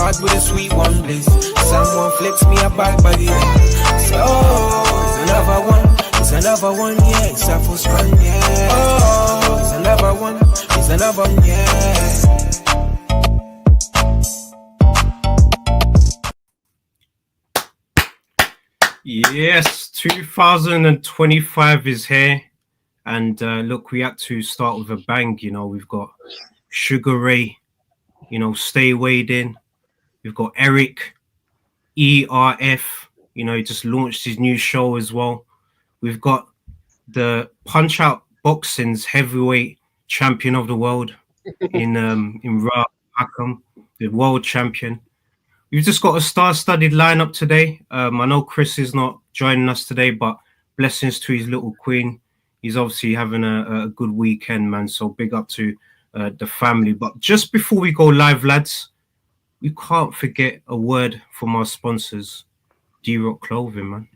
heart with a sweet one, please. Someone flicks me a bad body. So, it's another one. It's another one, yeah. It's a full strong, yeah. Oh, it's another one. It's another one, yeah. Yes, 2025 is here, and look, we had to start with a bang. You know, we've got Sugar Ray, you know, Stay Weighed In. We've got Eric, ERF. You know, he just launched his new show as well. We've got the Punch Out Boxing's heavyweight champion of the world in Ra Akam, the world champion. We've just got a star-studded lineup today. I know Chris is not joining us today, but blessings to his little queen. He's obviously having a good weekend, man. So big up to the family. But just before we go live, lads, we can't forget a word from our sponsors, D-Rock Clothing, man.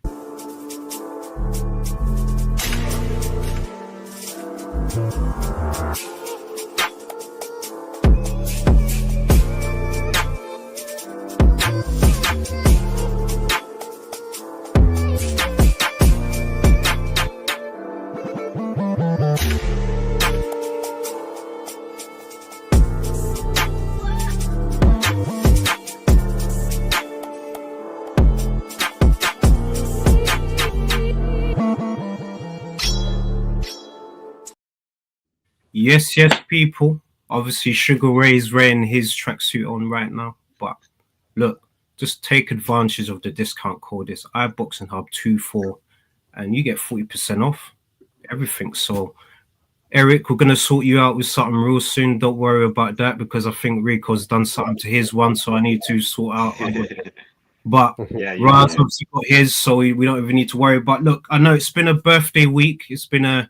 Yes, people. Obviously, Sugar Ray's wearing his tracksuit on right now. But look, just take advantage of the discount code. It's iBoxingHub24, and you get 40% off everything. So, Eric, we're going to sort you out with something real soon. Don't worry about that, because I think Rico's done something to his one, so I need to sort out. But Raz obviously got his, so we don't even need to worry. But look, I know it's been a birthday week. It's been a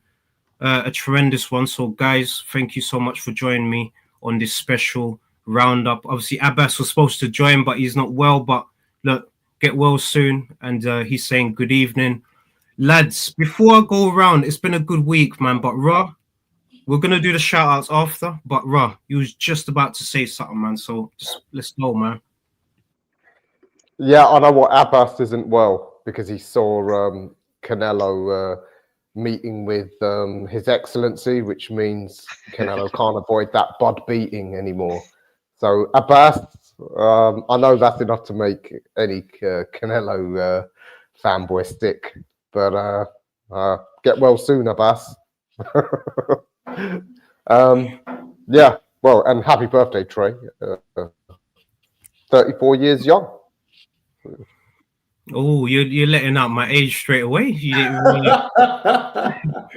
tremendous one. So guys, thank you so much for joining me on this special roundup. Obviously Abbas was supposed to join, but he's not well. But look, get well soon. And he's saying good evening, lads. Before I go around, it's been a good week, man. But Ra, we're gonna do the shout outs after. But Ra, you was just about to say something, man. So just let's go, man. Yeah, I know what Abbas isn't well, because he saw Canelo meeting with His Excellency, which means Canelo can't avoid that bud beating anymore. So Abbas, I know that's enough to make any Canelo fanboy stick, but get well soon, Abbas. Yeah, well, and happy birthday, Trey. 34 years young. Oh, you're letting out my age straight away. You didn't really...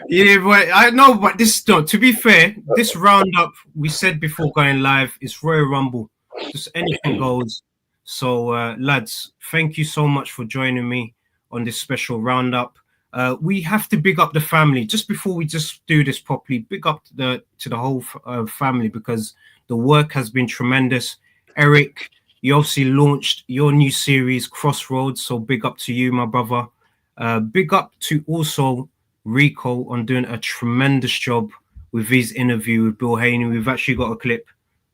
you didn't really... I know, but this, no, to be fair, this roundup we said before going live is Royal Rumble. Just anything goes. So, lads, thank you so much for joining me on this special roundup. We have to big up the family just before we just do this properly. Big up to the whole family, because the work has been tremendous. Eric, you obviously launched your new series, Crossroads, so big up to you, my brother. Big up to also Rico on doing a tremendous job with his interview with Bill Haney. We've actually got a clip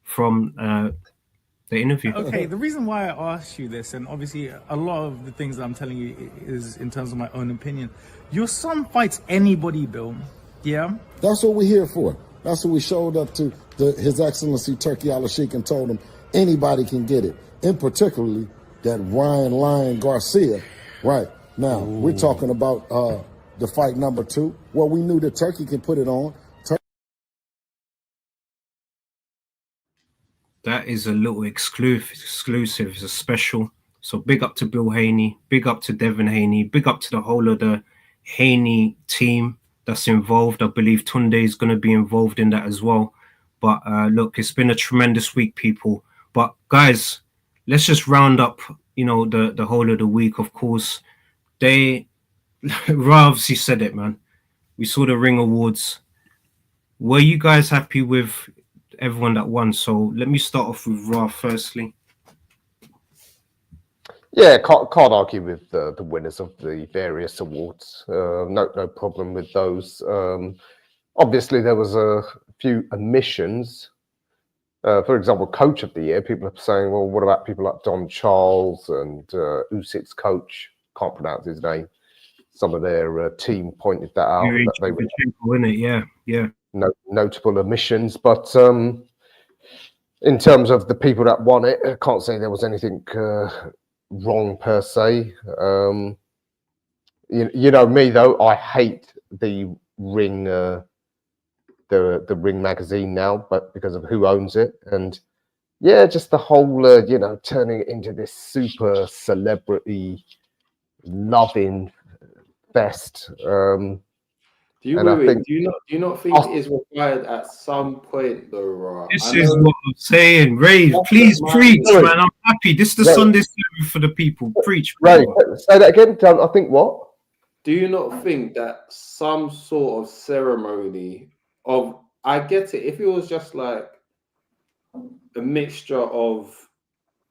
from the interview. Okay, the reason why I asked you this, and obviously a lot of the things that I'm telling you is in terms of my own opinion. Your son fights anybody, Bill. Yeah? That's what we're here for. That's what we showed up to His Excellency Turkey Al-Sheikh and told him anybody can get it. In particularly that Ryan Lion Garcia. Right. Now, we're talking about the fight number 2. Well, we knew that Turkey can put it on. That is a little exclusive. It's a special. So big up to Bill Haney. Big up to Devin Haney. Big up to the whole of the Haney team that's involved. I believe Tunde is going to be involved in that as well. But look, it's been a tremendous week, people. But guys, let's just round up, you know, the whole of the week. Of course, obviously said it, man. We saw the Ring Awards. Were you guys happy with everyone that won? So let me start off with Ra firstly. Yeah, can't argue with the winners of the various awards. No problem with those. Obviously, there was a few omissions. for example, coach of the year, people are saying, well, what about people like Don Charles and Usyk's coach? Can't pronounce his name. Some of their team pointed that out. That they were notable omissions. But in terms of the people that won it, I can't say there was anything wrong per se. You know me though, I hate the Ring, the Ring magazine now, but because of who owns it, and yeah, just the whole you know, turning it into this super celebrity loving fest. Do you not think it is required at some point though, Ra? This is what I'm saying. Ray, please preach, man. I'm happy. This is the Sunday service for the people. Preach. Ray, say that again. I think what? Do you not think that some sort of ceremony of, I get it, if it was just like a mixture of,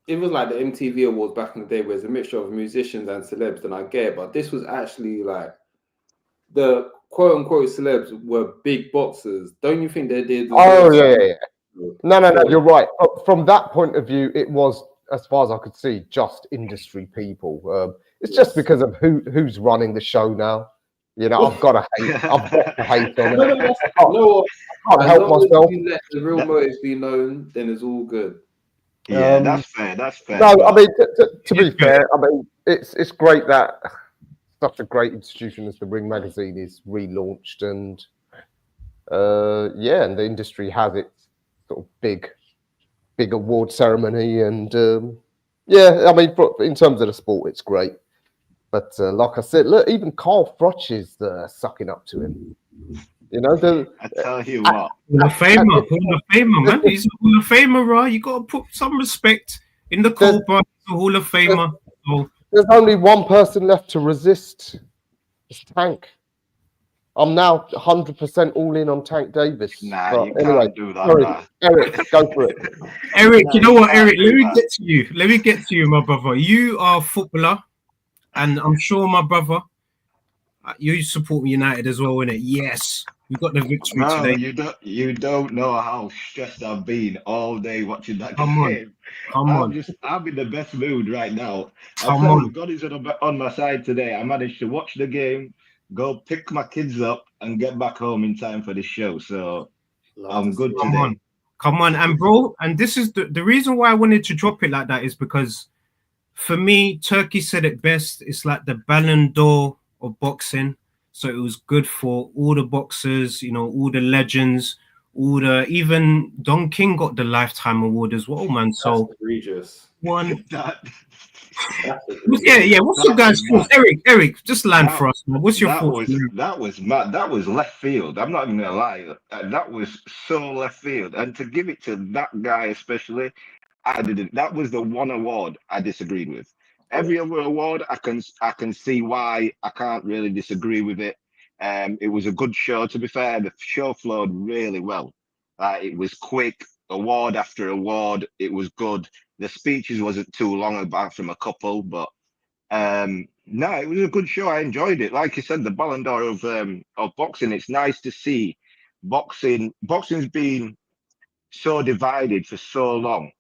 it was like the MTV Awards back in the day where it's a mixture of musicians and celebs, then I get it, but this was actually like the quote unquote celebs were big boxers. Don't you think they did? Oh yeah. No, you're right. From that point of view, it was, as far as I could see, just industry people. It's just because of who's running the show now. You know, I've got to hate. I've got to hate on it. I can't help myself. You let the real motives be known, then it's all good. Yeah, that's fair. That's fair. No, I mean, to be fair, I mean, it's great that such a great institution as the Ring magazine is relaunched, and and the industry has its sort of big award ceremony, and I mean, in terms of the sport, it's great. But like I said, look, even Carl Froch is sucking up to him. You know, I tell you what, Hall of Famer, man. He's a Hall of Famer, right? You got to put some respect in the Cobra, Hall of Famer. So, there's only one person left to resist. It's Tank. I'm now 100% all in on Tank Davis. Nah, but you anyway, can't do that. Sorry, Nah. Eric, go for it. Eric, you know what, Eric? Let me get to you, my brother. You are a footballer, and I'm sure, my brother, you support United as well, innit? Yes, we got the victory today. You don't know how stressed I've been all day watching that game. I'm in the best mood right now. God is on my side today. I managed to watch the game, go pick my kids up, and get back home in time for the show. So I'm good today. Come on, and bro, and this is the reason why I wanted to drop it like that is because for me, Turkey said it best. It's like the Ballon d'Or of boxing. So it was good for all the boxers, you know, all the legends, even Don King got the Lifetime Award as well, man. So that's egregious. What's your guys' thoughts? Eric, just land for us, man. What's your thoughts? That was mad. That was left field. I'm not even gonna lie. That was so left field. And to give it to that guy especially, I didn't. That was the one award I disagreed with. Every other award, I can see why I can't really disagree with it. It was a good show. To be fair, the show flowed really well. It was quick, award after award. It was good. The speeches wasn't too long, apart from a couple, but no, it was a good show. I enjoyed it. Like you said, the Ballon d'Or of boxing. It's nice to see boxing. Boxing's been so divided for so long.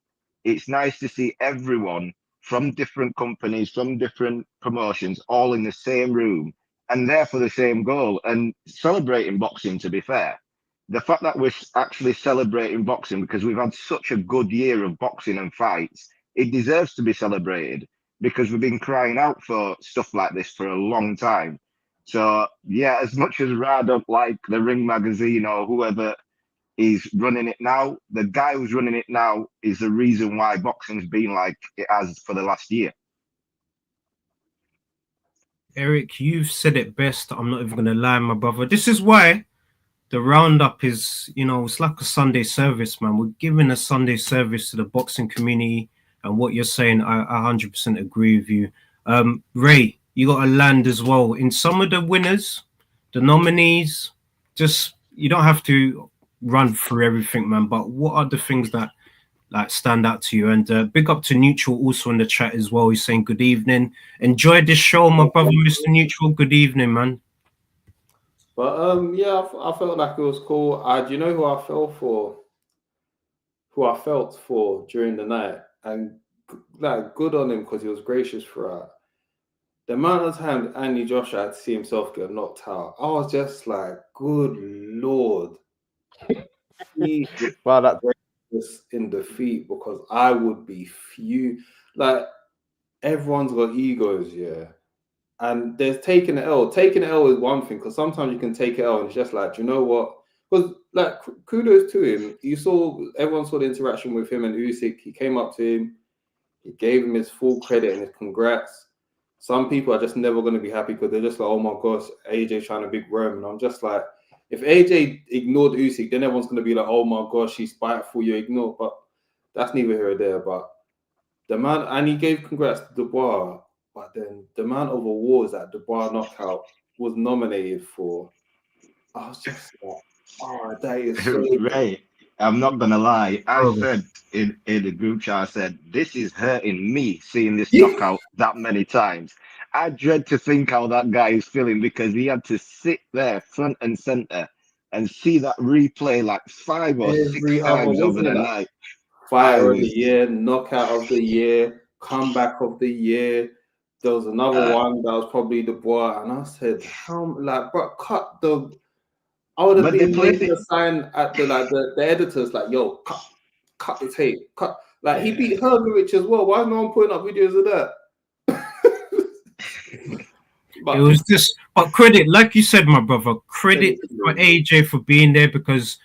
It's nice to see everyone from different companies, from different promotions, all in the same room and there for the same goal and celebrating boxing, to be fair. The fact that we're actually celebrating boxing because we've had such a good year of boxing and fights, it deserves to be celebrated because we've been crying out for stuff like this for a long time. So, yeah, as much as I don't like the Ring magazine or whoever is running it now, the guy who's running it now is the reason why boxing's been like it has for the last year. Eric, you've said it best. I'm not even going to lie, my brother. This is why the roundup is, you know, it's like a Sunday service, man. We're giving a Sunday service to the boxing community, and what you're saying, I 100% agree with you. Ray, you got to land as well. In some of the winners, the nominees, just, you don't have to run through everything, man, but what are the things that like stand out to you? And big up to Neutral also in the chat as well. He's saying good evening. Enjoy this show, my brother, Mr. Neutral. Good evening, man. But yeah, I felt like it was cool. Do you know who I fell for? who I felt for during the night, and like good on him because he was gracious throughout. The amount of times Andy Joshua had to see himself get knocked out, I was just like, good Lord. He Well, that was in defeat because I would be like everyone's got egos, yeah. And there's taking an L. Taking an L is one thing because sometimes you can take an L and it's just like, do you know what? Because like kudos to him. Everyone saw the interaction with him and Usyk. He came up to him, he gave him his full credit and his congrats. Some people are just never going to be happy because they're just like, oh my gosh, AJ's trying to big Rome. And I'm just like, if AJ ignored Usyk, then everyone's going to be like, oh my gosh, he's spiteful, you ignore. But that's neither here or there. But the man, and he gave congrats to Dubois. But then the amount of awards that Dubois knockout was nominated for, I was just like, oh, that is so Right. I'm not gonna lie. I said in the group chat, I said, this is hurting me seeing this knockout that many times. I dread to think how that guy is feeling because he had to sit there front and center and see that replay like 5 or 6 times over the night. Fighter of the year, knockout of the year, comeback of the year. There was another one that was probably Dubois, and I said, bro, cut the. I would have been making a sign at the editors like, yo, cut the tape, cut. Like he beat Hergovich as well. Why is no one putting up videos of that? It was just, but credit, like you said, my brother, credit for AJ for being there because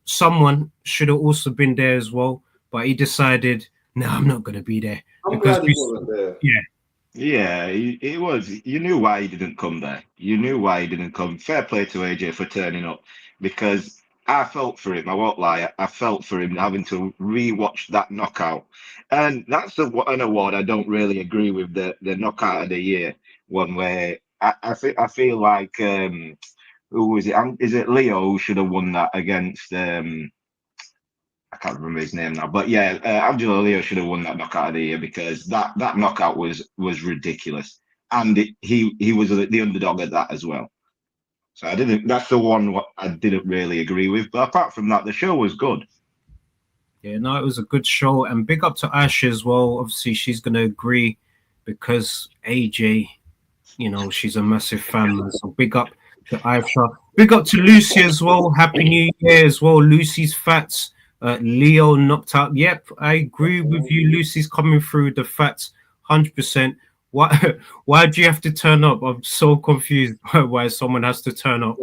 someone should have also been there as well, but he decided, no, I'm not going to be there. I'm glad he wasn't there. Yeah, it was. You knew why he didn't come there. You knew why he didn't come. Fair play to AJ for turning up because I felt for him. I won't lie. I felt for him having to rewatch that knockout. And that's an award I don't really agree with, the knockout of the year one, where I feel like, who was it? Is it Leo who should have won that against I can't remember his name now, but yeah, Angelo Leo should have won that knockout of the year because that knockout was ridiculous, and he was the underdog at that as well. So that's the one I didn't really agree with. But apart from that, the show was good. Yeah, no, it was a good show, and big up to Asha as well. Obviously, she's gonna agree because AJ, she's a massive fan. So big up to Aisha, big up to Lucy as well. Happy New Year as well. Lucy's fats. Leo knocked out. Yep, I agree with you. Lucy's coming through the facts 100%. Why do you have to turn up? I'm so confused why someone has to turn up.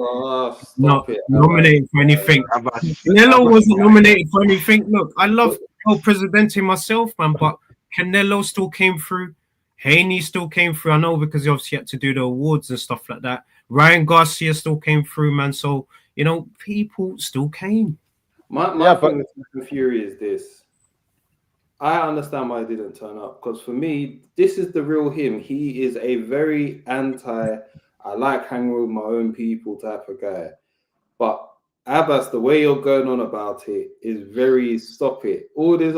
Not nominated for anything. Canelo wasn't nominated for anything. Look, I love El Presidente myself, man, but Canelo still came through. Haney still came through. I know because he obviously had to do the awards and stuff like that. Ryan Garcia still came through, man. So, people still came. My thing with Fury is this. I understand why he didn't turn up because for me, this is the real him. He is a very I like hanging with my own people type of guy. But Abbas, the way you're going on about it is very stop it. All this,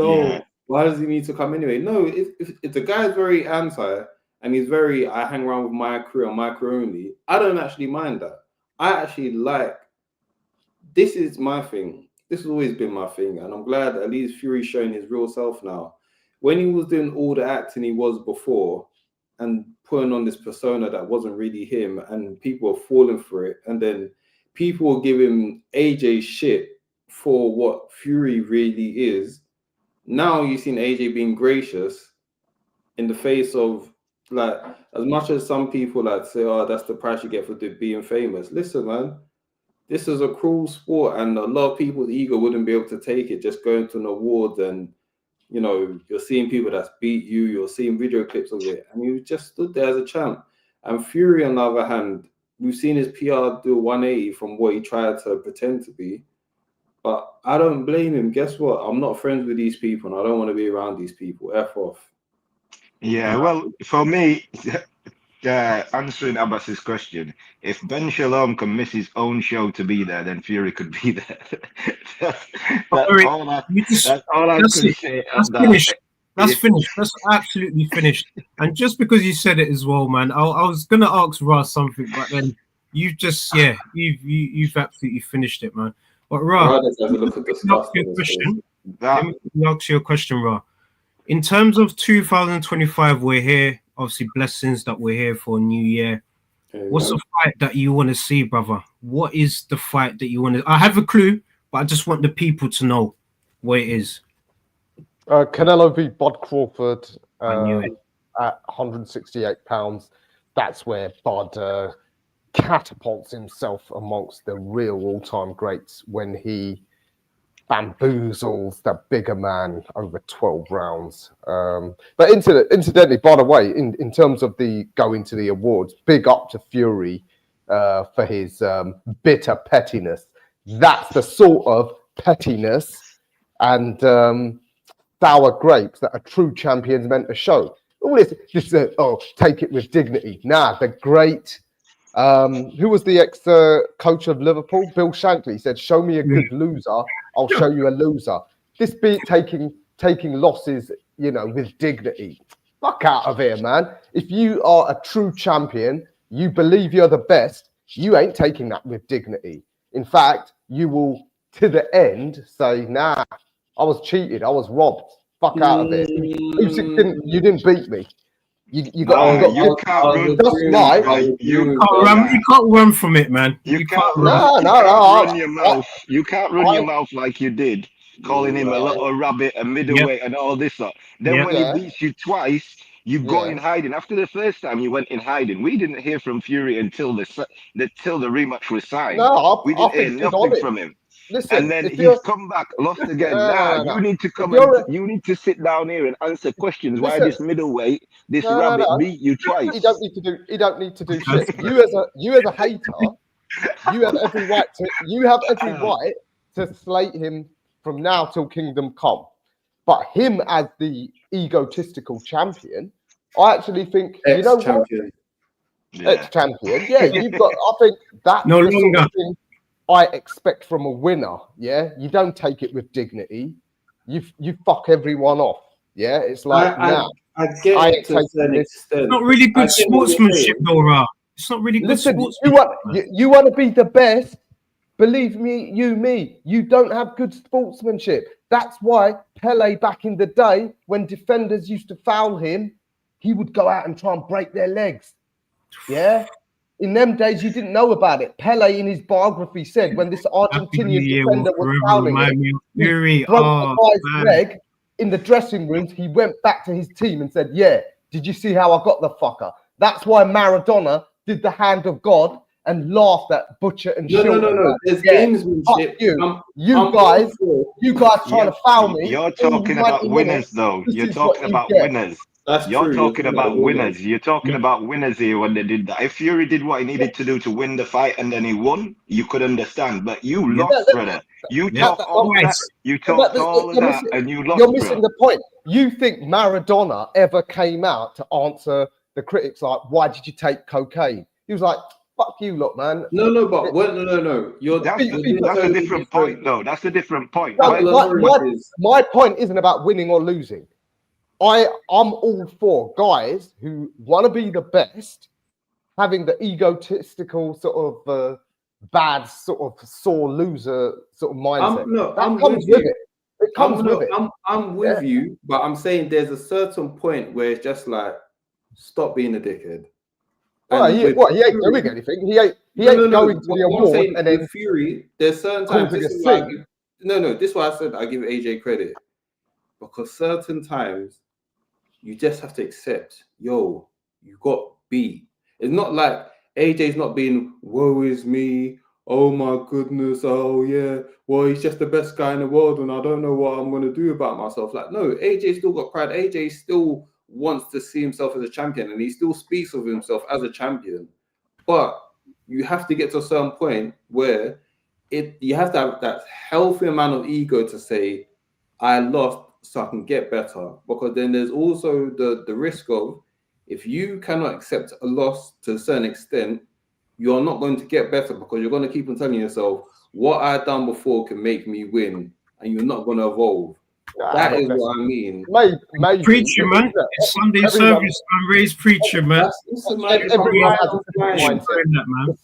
why does he need to come anyway? No, if the guy's very anti and he's very, I hang around with my crew and my crew only, I don't actually mind that. I actually this is my thing. This has always been my thing, and I'm glad at least Fury's showing his real self now. When he was doing all the acting he was before and putting on this persona that wasn't really him, and people were falling for it, and then people were giving AJ shit for what Fury really is. Now you've seen AJ being gracious in the face of, like, as much as some people say, oh, that's the price you get for being famous. Listen, man. This is a cruel sport, and a lot of people's ego wouldn't be able to take it. Just going to an awards, and you're seeing people that's beat you. You're seeing video clips of it, and you just stood there as a champ. And Fury, on the other hand, we've seen his PR do a 180 from what he tried to pretend to be. But I don't blame him. Guess what? I'm not friends with these people, and I don't want to be around these people. F off. Yeah, well, for me. Answering Abbas's question, if Ben Shalom can miss his own show to be there, then Fury could be there. that's all I can say. That's finished. That's finished. That's absolutely finished. And just because you said it as well, man, I was gonna ask Ra something, but then you've just you've absolutely finished it, man. But Ra, let's have a look at the stuff. Let me ask you a question, Ra. In terms of 2025, we're here. Obviously, blessings that we're here for a new year. What's the fight that you want to see, brother? What is the fight that you want to? I have a clue, but I just want the people to know what it is. Canelo v. Bud Crawford I knew it. at 168 pounds. That's where Bud catapults himself amongst the real all-time greats when he bamboozles the bigger man over 12 rounds. But incidentally, by the way, in terms of the going to the awards, big up to Fury for his bitter pettiness. That's the sort of pettiness and sour grapes that a true champion's meant to show. All this take it with dignity. Nah, the great who was the ex-coach of Liverpool? Bill Shankly said, "Show me a good loser, I'll show you a loser." This beat taking losses, with dignity. Fuck out of here, man. If you are a true champion, you believe you're the best, you ain't taking that with dignity. In fact, you will, to the end, say, "Nah, I was cheated, I was robbed. Fuck out of here. You didn't beat me." You can't run from it, man. You can't run your mouth. You can't run your mouth like you did, calling him a little rabbit, a middleweight, and all this stuff. Then when he beats you twice, you go in hiding. After the first time, you went in hiding. We didn't hear from Fury until the rematch was signed. We didn't hear nothing from him. Listen, and then he's come back, lost again. You need to come. You need to sit down here and answer questions. Why this middleweight, this rabbit beat you twice? He don't need to do shit. You as a hater, you have every right to slate him from now till kingdom come. But him as the egotistical champion, I actually think ex-champion. Ex-champion. Yeah, you've got. I think that's no the longer. Sort of thing I expect from a winner. Yeah, you don't take it with dignity. You fuck everyone off. Yeah, it's like I get it to a certain extent. It's not really good sportsmanship, though, Ra. It's not really good sportsmanship. You want to be the best. Believe me, you don't have good sportsmanship. That's why Pele back in the day, when defenders used to foul him, he would go out and try and break their legs. Yeah. In them days, you didn't know about it. Pele, in his biography, said when this Argentinian defender was fouling him, he broke the guy's leg in the dressing rooms. He went back to his team and said, "Yeah, did you see how I got the fucker?" That's why Maradona did the hand of God and laughed at Butcher and Schultz. No. There's gamesmanship. You guys trying to foul me. You're talking about winners, though. You're talking about winners. You're talking about winners. You're talking about winners here when they did that. If Fury did what he needed to do to win the fight and then he won, you could understand. But you lost, brother. You talked all that. You talked all of that, and you lost. You're missing the point. You think Maradona ever came out to answer the critics like, "Why did you take cocaine?" He was like, "Fuck you, look, man." No. No. That's a different point, though. That's a different point. My point isn't about winning or losing. I'm all for guys who want to be the best, having the egotistical sort of bad sort of sore loser sort of mindset. I'm with you. It comes with it. I'm with you, but I'm saying there's a certain point where it's just like, stop being a dickhead. He ain't doing anything. He ain't going to the award and then Fury. There's certain times. This is why I said I give AJ credit, because certain times you just have to accept, you got beat. It's not like AJ's not being, "Woe is me, oh my goodness, oh yeah, well, he's just the best guy in the world and I don't know what I'm going to do about myself." Like, no, AJ still got pride. AJ still wants to see himself as a champion and he still speaks of himself as a champion. But you have to get to a certain point where you have to have that healthy amount of ego to say, "I lost so I can get better," because then there's also the risk of, if you cannot accept a loss to a certain extent, you're not going to get better, because you're going to keep on telling yourself, "What I've done before can make me win," and you're not going to evolve. That is what I mean. Maybe. Preacher, man. It's Sunday service. I'm raised preacher, man. Everyone has a mindset, man.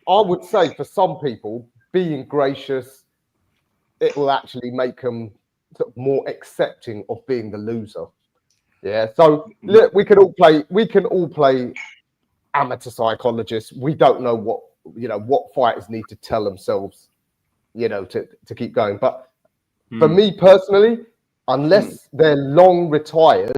I would say for some people, being gracious, it will actually make them sort of more accepting of being the loser. Yeah. So look, we can all play amateur psychologists. We don't know what fighters need to tell themselves, to keep going. But for me personally, unless they're long retired,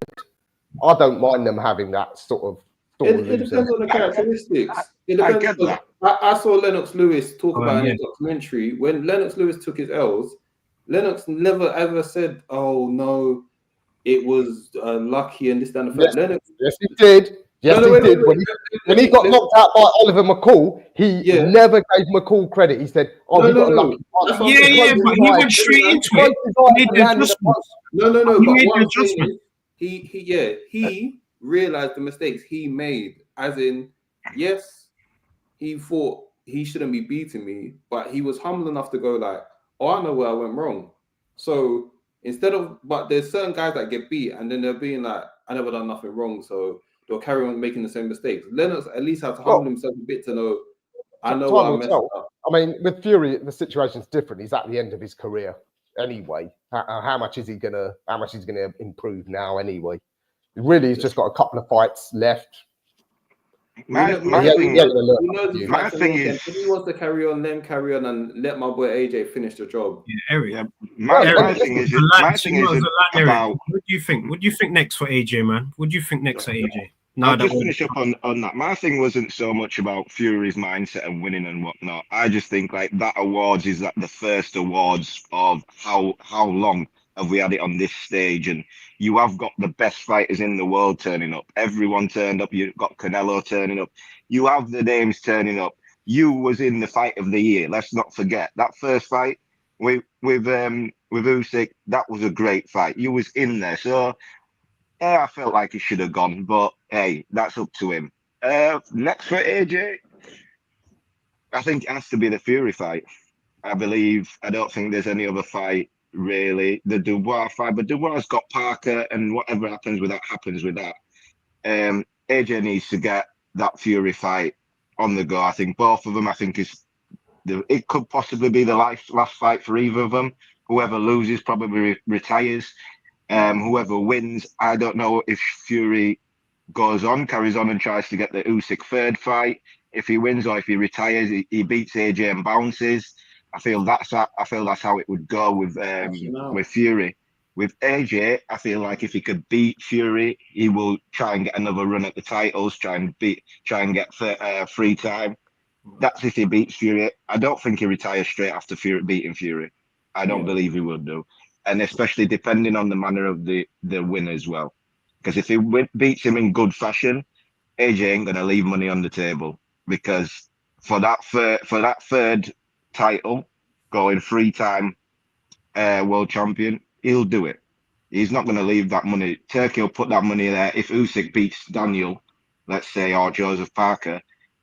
I don't mind them having that sort of It depends on the characteristics. It depends. I saw Lennox Lewis talk about in his documentary. When Lennox Lewis took his L's, Lennox never ever said, "Oh no, it was lucky and this and that." Yes, he did. Yes, he did. When he got knocked out by Oliver McCall, he never gave McCall credit. He said, "Oh, he got a lucky." But he went straight into it. He made the adjustment. No. He made the adjustment. He realized the mistakes he made. As in, yes, he thought he shouldn't be beating me, but he was humble enough to go like, "Oh, I know where I went wrong." So but there's certain guys that get beat and then they're being like, "I never done nothing wrong," so they'll carry on making the same mistakes. Lennox at least had to humble himself a bit to know, I know what I messed up. I mean, with Fury, the situation's different. He's at the end of his career anyway. How much is he gonna improve now anyway? Really, he's just got a couple of fights left. My thing is, if he wants to carry on, then carry on and let my boy AJ finish the job. My thing is about. What do you think? What do you think next for AJ, man? What do you think next for AJ? I'll just finish up on that. My thing wasn't so much about Fury's mindset and winning and whatnot. I just think like that awards is like the first awards of how long have we had it on this stage, and you have got the best fighters in the world turning up. Everyone turned up. You've got Canelo turning up. You have the names turning up. You was in the fight of the year. Let's not forget that first fight with Usyk. That was a great fight. You was in there. So I felt like he should have gone, but hey, that's up to him. Next for AJ, I think it has to be the Fury fight. I don't think there's any other fight really. The Dubois fight, but Dubois got Parker, and whatever happens with that happens with that. AJ needs to get that Fury fight on the go. I think both of them. It could possibly be the last fight for either of them. Whoever loses probably retires. Whoever wins, I don't know if Fury carries on and tries to get the Usyk third fight. If he wins or if he retires, he beats AJ and bounces. I feel that's how it would go with Fury. With AJ, I feel like if he could beat Fury, he will try and get another run at the titles, try and get free time. That's if he beats Fury. I don't think he retires straight after beating Fury. I don't believe he will do. And especially depending on the manner of the win as well. Because if he beats him in good fashion, AJ ain't going to leave money on the table. Because for that third title, going 3-time world champion, he'll do it. He's not going to leave that money. Turkey will put that money there. If Usyk beats Daniel, let's say, or Joseph Parker,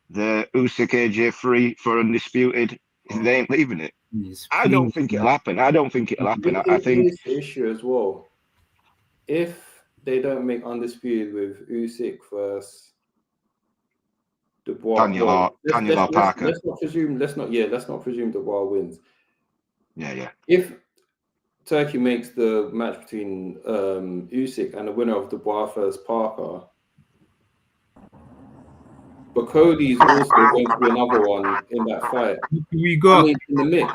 the Usyk AJ 3 for undisputed, they ain't leaving it. I don't think it'll happen. I think it's the issue as well. If they don't make undisputed with Usyk versus Dubois, Daniel or Parker. Let's not presume Dubois wins. Yeah. If Turkey makes the match between Usyk and the winner of Dubois versus Parker, but Cody's also going to be another one in that fight. In the mix.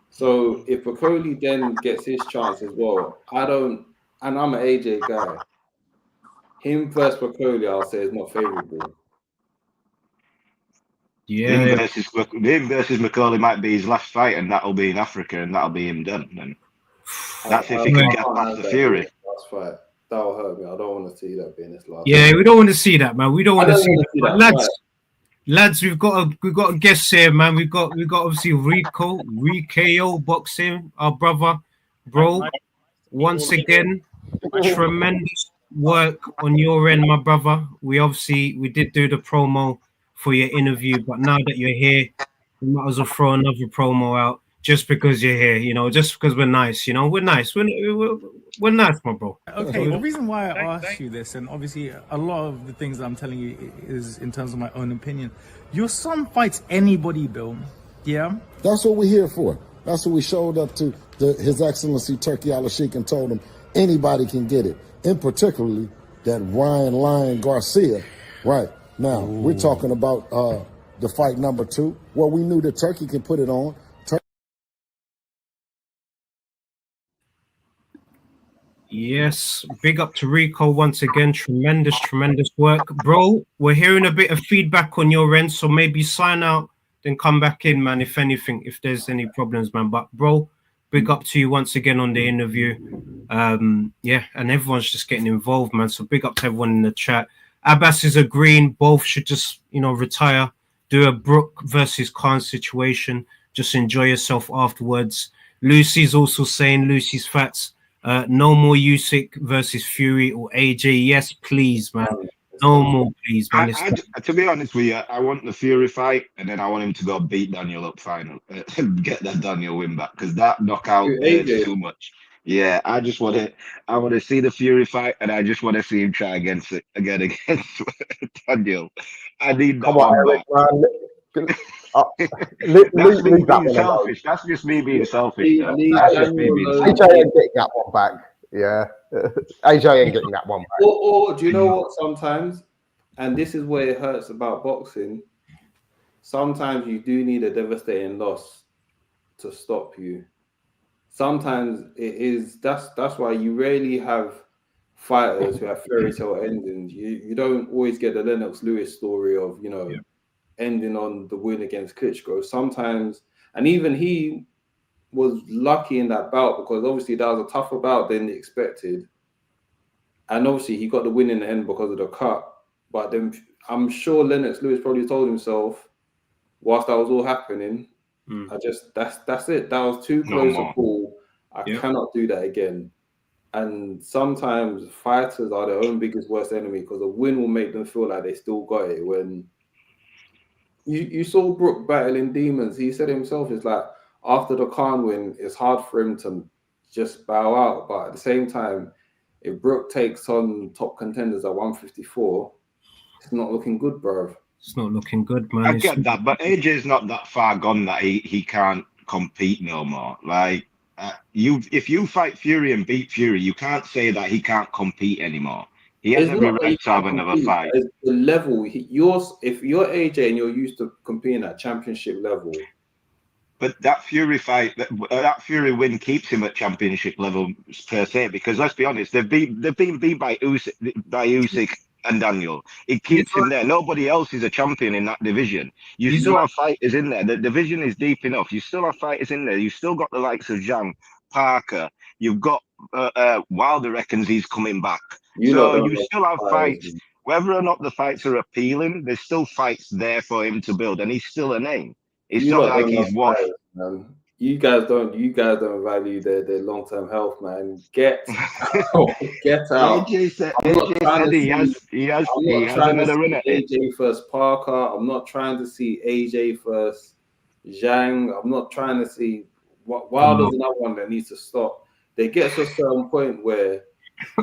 So if Bacoli then gets his chance as well, and I'm an AJ guy, him versus Bacoli, I'll say, is not favourable. Yeah. Him versus McCauley might be his last fight, and that'll be in Africa, and that'll be him done. Then that's if he can get past the Fury. Last fight. That'll hurt me. I don't want to see that being his last. Yeah, we don't want to see that, man. We don't want to see that. Lads, we've got a guest here, man. We've got obviously Rico Boxing, our brother, bro. Once again, tremendous work on your end, my brother. We did do the promo for your interview, but now that you're here, we might as well throw another promo out. Just because you're here, just because we're nice, we're nice. We're nice, my bro. Okay, the reason why I asked you this, and obviously a lot of the things that I'm telling you is in terms of my own opinion. Your son fights anybody, Bill. Yeah? That's what we're here for. That's what we showed up to His Excellency Turkey Al-Sheikh and told him anybody can get it. In particularly that Ryan Lion Garcia. Right. Now, we're talking about the fight number 2. Well, we knew that Turkey can put it on. Yes, big up to Rico once again. Tremendous work. Bro, we're hearing a bit of feedback on your end, so maybe sign out, then come back in, man, if anything, if there's any problems, man. But, bro, big up to you once again on the interview. Yeah, and everyone's just getting involved, man, so big up to everyone in the chat. Abbas is agreeing both should just, you know, retire, do a Brook versus Khan situation, just enjoy yourself afterwards. Lucy's also saying, Lucy's Fats, no more Usyk versus Fury or AJ. Yes, please, man. No more, please, man. To be honest with you, I want the Fury fight, and then I want him to go beat Daniel up final, get that Daniel win back, because that knockout hurts too much. Yeah, I just want to. I want to see the Fury fight, and I just want to see him try against Daniel. I need that one back. That's me being selfish. That's just me being selfish. That's just me being selfish. AJ ain't getting that one back. Yeah, AJ ain't getting that one back. Or do you know what? Sometimes, and this is where it hurts about boxing. Sometimes you do need a devastating loss to stop you. Sometimes it is. That's why you rarely have fighters who have fairy tale endings. You don't always get the Lennox Lewis story of, you know, ending on the win against Klitschko. Sometimes, and even he was lucky in that bout, because obviously that was a tougher bout than expected. And obviously he got the win in the end because of the cut. But then I'm sure Lennox Lewis probably told himself, whilst that was all happening, that's it. That was too close a call. I cannot do that again. And sometimes fighters are their own biggest worst enemy, because a win will make them feel like they still got it. When you saw Brook battling demons, he said himself, it's like, after the Khan win, it's hard for him to just bow out. But at the same time, if Brook takes on top contenders at 154, it's not looking good, bro. It's not looking good, man. I get that, but AJ's not that far gone that he can't compete no more. Like, if you fight Fury and beat Fury, you can't say that he can't compete anymore. He has every right to have another fight. The level, if you're AJ and you're used to competing at championship level. But that Fury fight, that Fury win keeps him at championship level per se, because let's be honest, they've been beat by Usyk and Daniel. It keeps him there. Nobody else is a champion in that division. You still have fighters in there. The division is deep enough. You still have fighters in there. You still got the likes of Zhang, Parker. You've got Wilder reckons he's coming back. So you still have fights. Whether or not the fights are appealing, there's still fights there for him to build, and he's still a name. It's not like he's washed. You guys don't value their long-term health, man. Get out. AJ said he has another run at it. AJ versus Parker. I'm not trying to see AJ versus Zhang. I'm not trying to see Wilder's another one that needs to stop. They get to a certain point where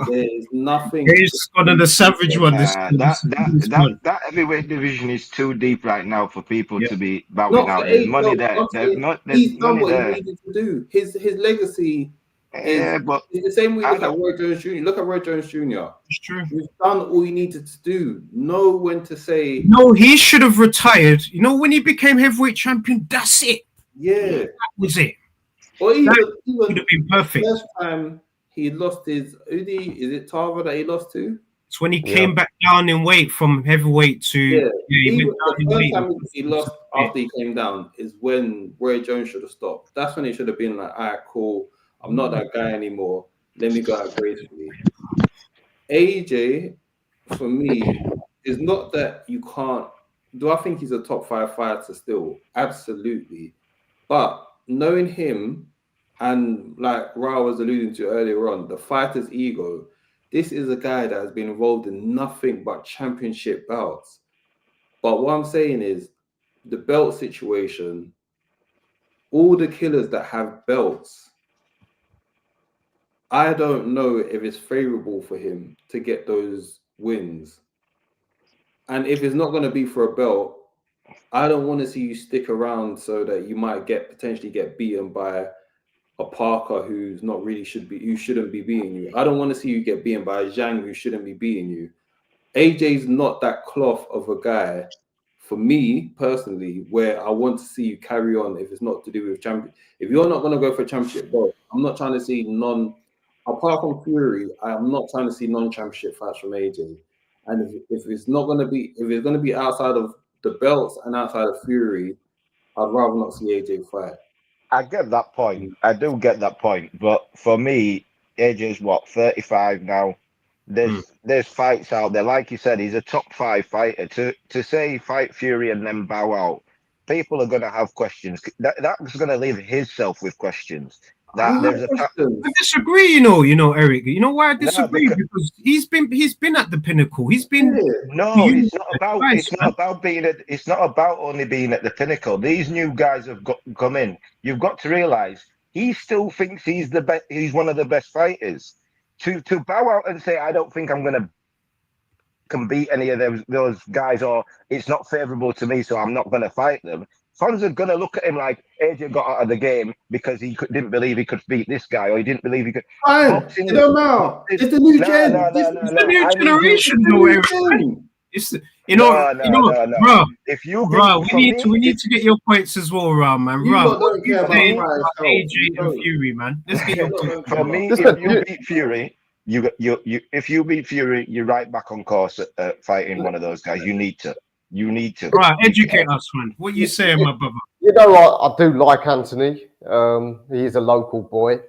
there's nothing. He's got the savage one. That heavyweight division is too deep right now for people to be bowing out. There's money there. He's done what he needed to do. His legacy is the same way. Look at Roy Jones Jr. Look at Roy Jones Jr. It's true. He's done all he needed to do. Know when to say. No, he should have retired. You know, when he became heavyweight champion, that's it. Yeah, that was it. Or even would have been perfect. First time he lost his is it Tava that he lost to? It's when he came back down in weight from heavyweight to the first time he lost after he came down is when Roy Jones should have stopped. That's when it should have been like, all right, cool, I'm not that guy anymore. Let me go out gracefully. AJ, for me, is not that you can't. Do I think he's a top 5 fighter still? Absolutely. But knowing him, and like Ra was alluding to earlier on, the fighter's ego, this is a guy that has been involved in nothing but championship bouts. But what I'm saying is, the belt situation, all the killers that have belts, I don't know if it's favorable for him to get those wins. And if it's not going to be for a belt, I don't want to see you stick around so that you might potentially get beaten by a Parker who's not really who shouldn't be beating you. I don't want to see you get beaten by a Zhang who shouldn't be beating you. AJ's not that cloth of a guy for me personally, where I want to see you carry on if it's not to do with champion. If you're not going to go for championship, bro, I'm not trying to see apart from Fury, I'm not trying to see non-championship fights from AJ. And if it's not going to be, if it's going to be outside of the belts and outside of Fury, I'd rather not see AJ fight. I get that point. I do get that point. But for me, AJ's what, 35 now. There's fights out there. Like you said, he's a top 5 fighter. To say fight Fury and then bow out, people are gonna have questions. That's gonna leave himself with questions. That there's a I disagree, you know, Eric. You know why I disagree? Because he's been at the pinnacle. He's been it's not about only being at the pinnacle. These new guys have come in. You've got to realize he still thinks he's the best. He's one of the best fighters. To bow out and say I don't think I'm gonna can beat any of those guys, or it's not favorable to me, so I'm not gonna fight them. Fans are going to look at him like AJ got out of the game because he didn't believe he could beat this guy, or he didn't believe he could. It don't matter. It's the new gen. It's the new generation, though, Eric. It's bro. We need to get your points as well, man. What do you say about AJ and Fury, man? Let's get your points. For me, if you beat Fury, if you beat Fury, you're right back on course at fighting one of those guys. You need to. Right, educate us, man. What you saying, my brother? You know what? I do like Anthony. He is a local boy.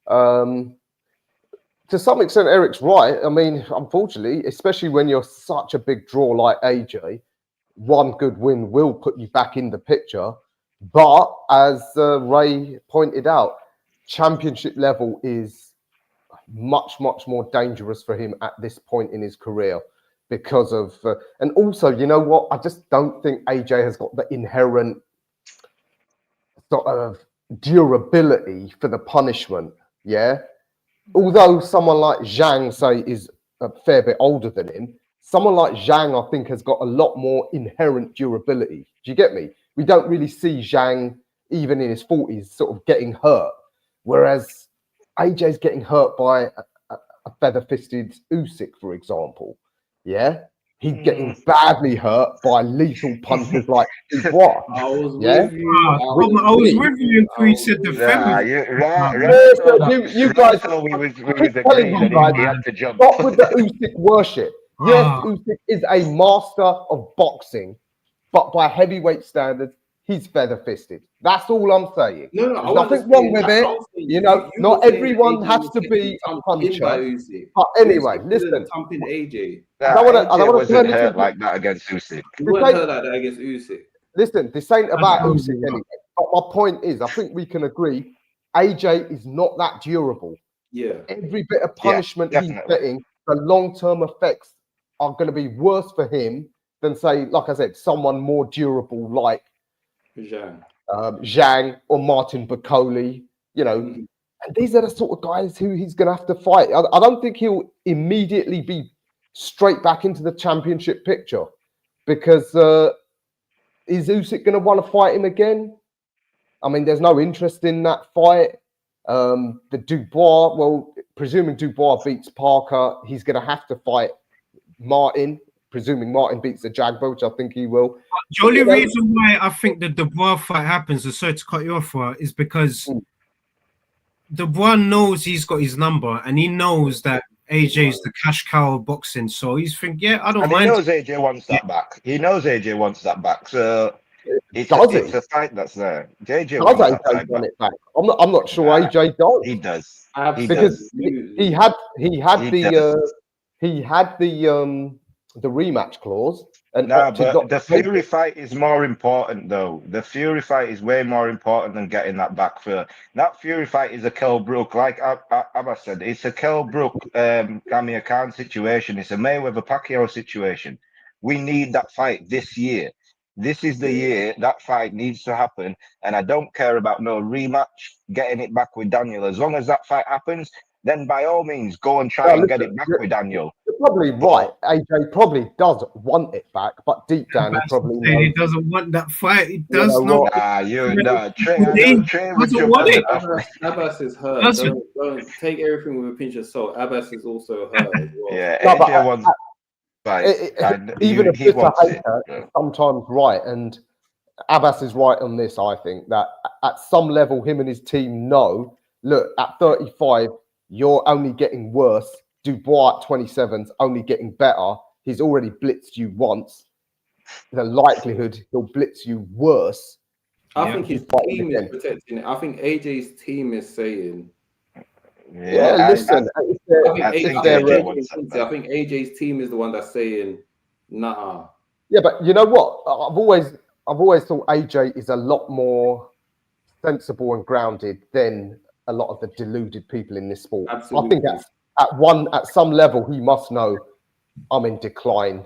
To some extent, Eric's right. I mean, unfortunately, especially when you're such a big draw like AJ, one good win will put you back in the picture. But as Ray pointed out, championship level is much, much more dangerous for him at this point in his career. Because of, and also, you know what? I just don't think AJ has got the inherent sort of durability for the punishment. Yeah. Although someone like Zhang, say, is a fair bit older than him, someone like Zhang, I think, has got a lot more inherent durability. Do you get me? We don't really see Zhang, even in his 40s, sort of getting hurt. Whereas AJ's getting hurt by a feather-fisted Usyk, for example. Yeah, he's getting badly hurt by lethal punches like Dubois. I was with you until you said the feather. You guys, we was agreeing that he had to jump. Stop with the Usyk worship. Yes, Usyk is a master of boxing, but by heavyweight standards, he's feather-fisted. That's all I'm saying. No, there's nothing wrong with it. You know, not everyone has to be a puncher. But anyway, listen. AJ. I don't want to turn hurt like that against Usyk. You weren't hurt like that against Usyk. Listen, this ain't about Usyk anyway. But my point is, I think we can agree, AJ is not that durable. Yeah. Every bit of punishment he's getting, the long-term effects are going to be worse for him than, say, like I said, someone more durable like Zhang or Martin Bakole. You know, and these are the sort of guys who he's going to have to fight. I don't think he'll immediately be straight back into the championship picture, because is Usyk going to want to fight him again? I mean, there's no interest in that fight. The Dubois, well, presuming Dubois beats Parker, he's going to have to fight Martin, presuming Martin beats the Jagba, which I think he will. The only reason why I think the Dubois fight happens, and sorry to cut you off, is because Dubois knows he's got his number, and he knows that AJ is the cash cow of boxing. So he's thinking, I don't mind. He knows AJ wants that back. He knows AJ wants that back. So it's a fight that's there. AJ wants it back. I'm not sure AJ does. He does. Because he had the rematch clause. And but the Fury fight is more important, though. The Fury fight is way more important than getting that back for that. Fury fight is a Kell Brook, like Abba said, it's a Kell Brook, Amir Khan situation. It's a Mayweather Pacquiao situation. We need that fight this year. This is the year that fight needs to happen, and I don't care about no rematch, getting it back with Daniel. As long as that fight happens, then by all means go and try and get it back with Daniel. probably right. AJ probably does want it back, but deep down he probably knows. He doesn't want that fight. He You does know not. what? Trey, I know Trey would doesn't jump want on it. it. Abbas is hurt. Doesn't. Don't take everything with a pinch of salt. Abbas is also hurt as well. Yeah, No, but AJ wants fight. And even a he bitter wants it. hater is sometimes right, and Abbas is right on this. I think that at some level, him and his team know. Look, at 35, you're only getting worse. Dubois at 27's only getting better. He's already blitzed you once. The likelihood he'll blitz you worse. I think his team is protecting it. I think AJ's team is saying. Yeah, listen. I think AJ's team is the one that's saying, nah. Yeah, but you know what? I've always thought AJ is a lot more sensible and grounded than a lot of the deluded people in this sport. Absolutely. I think at some level he must know I'm in decline.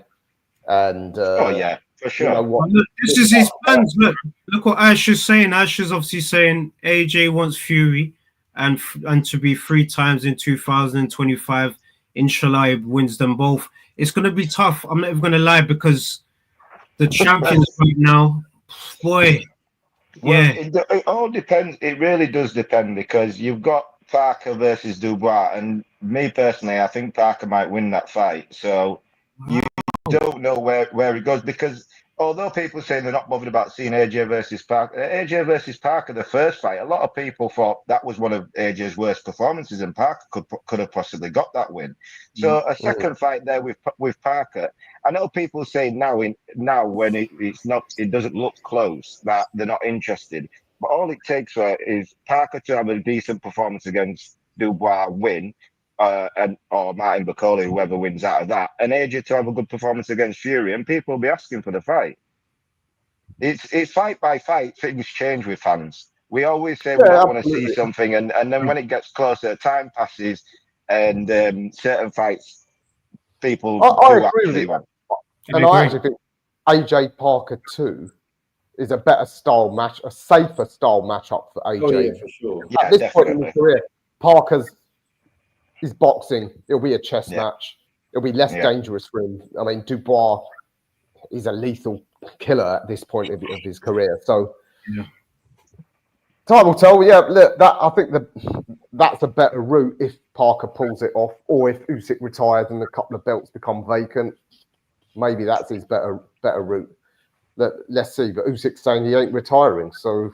And oh yeah, for sure. You know what? Look, this is his plans. Look what Ash is saying. Ash is obviously saying AJ wants Fury and to be 3 times in 2025. Inshallah, he wins them both. It's going to be tough. I'm not even going to lie, because the champions right now, boy. Well, it all depends. It really does depend, because you've got Parker versus Dubois, and me personally, I think Parker might win that fight. So you don't know where it goes, because although people say they're not bothered about seeing AJ versus Parker, the first fight, a lot of people thought that was one of AJ's worst performances, and Parker could have possibly got that win. So a second fight there with Parker. I know people say now when it doesn't look close that they're not interested, but all it takes is Parker to have a decent performance against Dubois, win, or Martin Bakole, whoever wins out of that, and AJ to have a good performance against Fury, and people will be asking for the fight. It's fight by fight. Things change with fans. We always say we don't want to see something, and then when it gets closer, time passes, and certain fights people I agree with you. And I actually think AJ Parker 2 is a better style match, a safer style matchup for AJ. Oh, yeah, for sure. At this point in his career, Parker's is boxing. It'll be a chess match. It'll be less dangerous for him. I mean, Dubois is a lethal killer at this point of his career. So time will tell. Yeah, look, I think that's a better route if Parker pulls it off, or if Usyk retires and a couple of belts become vacant. Maybe that's his better route. Let's see. But Usyk's saying he ain't retiring, so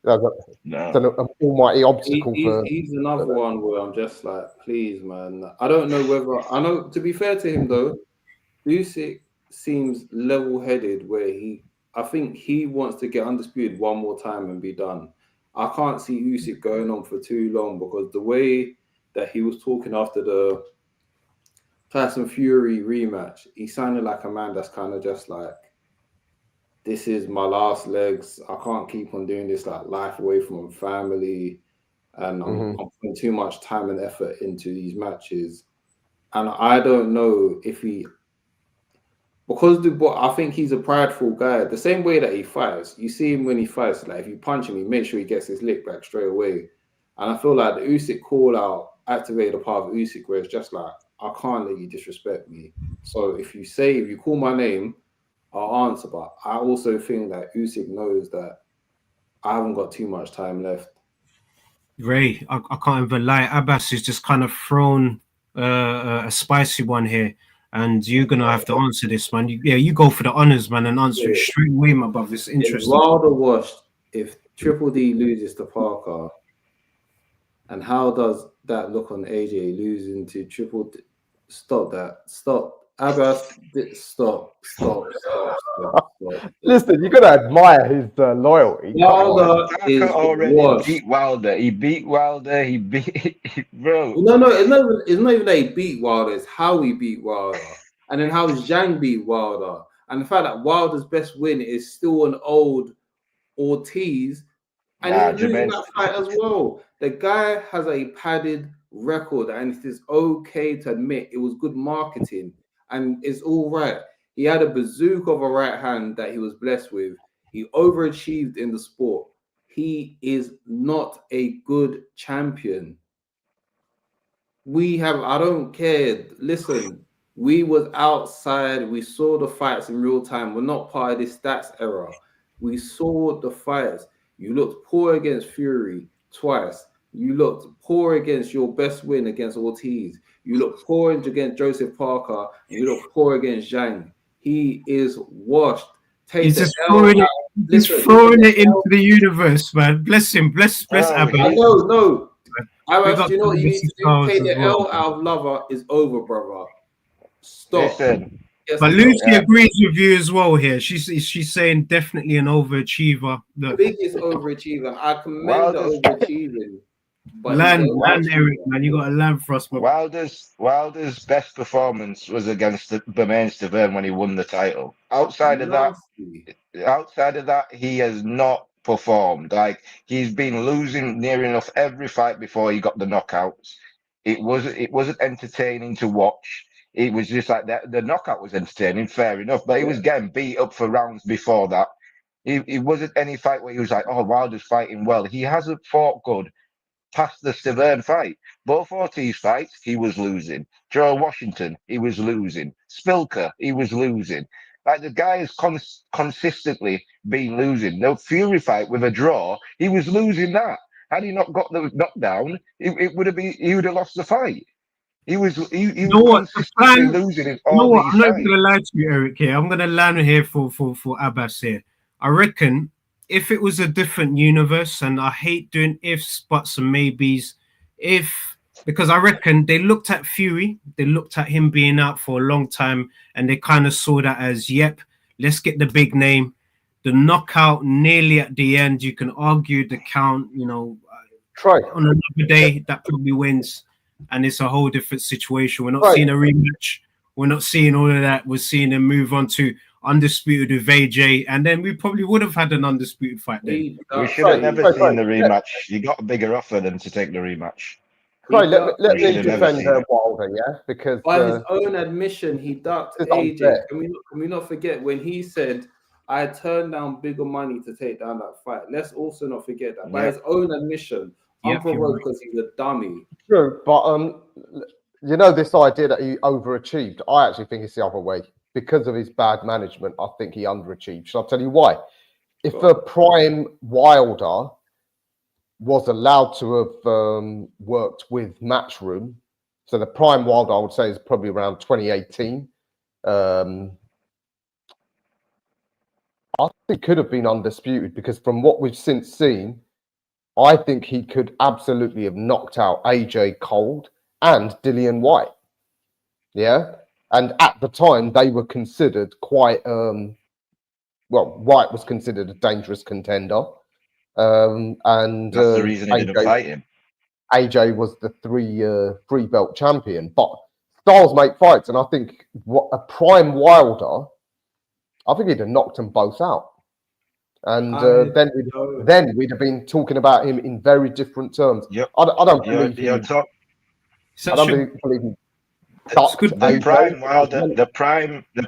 that's an almighty obstacle. He's another one where I'm just like, please, man. I don't know whether I know. To be fair to him, though, Usyk seems level-headed. I think he wants to get undisputed one more time and be done. I can't see Usyk going on for too long, because the way that he was talking after the Tyson Fury rematch, he sounded like a man that's kind of just like, this is my last legs. I can't keep on doing this, like life away from family, and I'm putting too much time and effort into these matches. And I don't know if because Dubois, I think he's a prideful guy. The same way that he fights, you see him when he fights, like if you punch him, he makes sure he gets his lick back straight away. And I feel like the Usyk call out activated a part of Usyk where it's just like, I can't let you disrespect me. So if you call my name, I'll answer. But I also think that Usyk knows that I haven't got too much time left. Ray, I can't even lie. Abbas is just kind of thrown a spicy one here, and you're gonna have to answer this, man. You go for the honors, man, and answer it straight away, my brother. It's interesting. Wilder washed if Triple D loses to Parker, and how does that look on AJ losing to Triple D? Stop that! Stop. Abbas, stop. Listen, you got to admire his loyalty. Wilder beat Wilder. He beat Wilder. He beat bro. No, it's not even that he beat Wilder. It's how he beat Wilder, and then how Zhang beat Wilder, and the fact that Wilder's best win is still an old Ortiz, and he loses that fight as well. The guy has a padded record, and it is okay to admit it was good marketing. And it's all right. He had a bazooka of a right hand that he was blessed with. He overachieved in the sport. He is not a good champion. I don't care. Listen, we was outside. We saw the fights in real time. We're not part of this stats era. We saw the fights. You looked poor against Fury twice. You looked poor against your best win against Ortiz. You looked poor against Joseph Parker. And you look poor against Zhang. He is washed. Take He's the just L throwing it. out. He's Listen, throwing take it the L. into the universe, man. Bless him. Bless Oh, Abba. I know, no. Big Abbas, up do you know to what you need Mrs. to do? Stars Take as the well. L out of Lover is over, brother. Stop. listen, Yes, But no. Lucy Yeah. agrees with you as well here. She's saying definitely an overachiever. Look, Biggest overachiever. I commend the Wilder's overachieving. But land, he's Eric, man. You got to land for us, man. Wilder's best performance was against Bermain Stavern when he won the title. Outside of that, he has not performed. Like, he's been losing near enough every fight before he got the knockouts. It wasn't entertaining to watch. It was just like that. The knockout was entertaining, fair enough, but he was getting beat up for rounds before that. It wasn't any fight where he was like, oh, Wilder's fighting well. He hasn't fought good past the Severn fight. Both Ortiz fights, he was losing. Joe Washington, he was losing. Spilker, he was losing. Like, the guy has consistently been losing. No Fury fight with a draw, he was losing that. Had he not got the knockdown, it would have been, he would have lost the fight. He was You know what? The consistently plan. losing in You know all what? these I'm not fights. even gonna lie to you, Eric. Here, I'm gonna land here for Abbas here. I reckon if it was a different universe, and I hate doing ifs, buts, and maybes, because I reckon they looked at Fury, they looked at him being out for a long time, and they kind of saw that as, yep, let's get the big name. The knockout nearly at the end, you can argue the count, Trey, on another day that probably wins, and it's a whole different situation. We're not Right. seeing a rematch. We're not seeing all of that. We're seeing him move on to undisputed with AJ, and then we probably would have had an undisputed fight then. We should have never seen the rematch. You got a bigger offer than to take the rematch. Trey, let We me should have never defend seen it. Wilder, yeah, because by his own admission, he ducked It's AJ. unfair. Can we not forget when he said, I turned down bigger money to take down that fight? Let's also not forget that. By Yep. his own admission, Yep, unprovoked because he's a dummy. true, but this idea that he overachieved, I actually think it's the other way. Because of his bad management, I think he underachieved. Shall I tell you why? If a prime Wilder was allowed to have worked with Matchroom, so the prime Wilder, I would say, is probably around 2018. I think could have been undisputed, because from what we've since seen, I think he could absolutely have knocked out AJ cold and Dillian White. Yeah. And at the time, they were considered quite, White was considered a dangerous contender. And That's the reason he didn't fight him. AJ was the three belt champion. But styles make fights. And I think what a prime Wilder, I think he'd have knocked them both out. And then we'd have been talking about him in very different terms. Yep. I don't believe You're I don't believe he the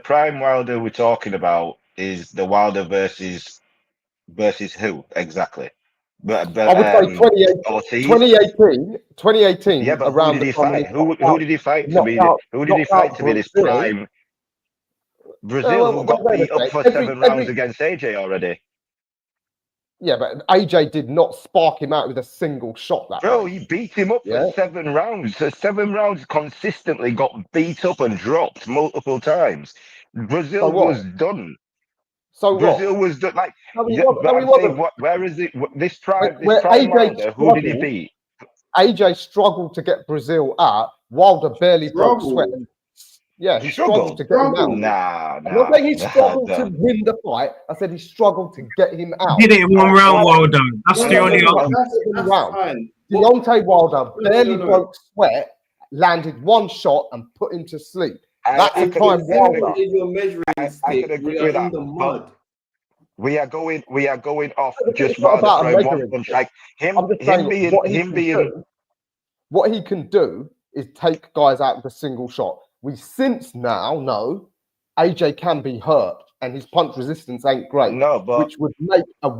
prime Wilder we're talking about is the Wilder versus who exactly? But I would say 2018. Yeah, but around who did he the time fight? Who did he fight to be this prime? Brazil, who got beat up for 7 rounds against AJ already. Yeah, but AJ did not spark him out with a single shot that Bro, night. he beat him up for 7 rounds. So 7 rounds consistently got beat up and dropped multiple times. Brazil was done. So Brazil was done. Like, where is it? This prime Wilder, who did he beat? AJ struggled to get Brazil out. Wilder barely broke sweat. Yeah, he struggled to get him out. Nah. I'm not saying he struggled to win the fight. I said he struggled to get him out. Did it in one round, Wilder. That's the only round. Deontay Wilder barely broke sweat, landed one shot, and put him to sleep. That's the time Wilder. I could agree with that. We are going off just Wilder. Like what he can do is take guys out with a single shot. We since now know AJ can be hurt and his punch resistance ain't great. No, but which would make a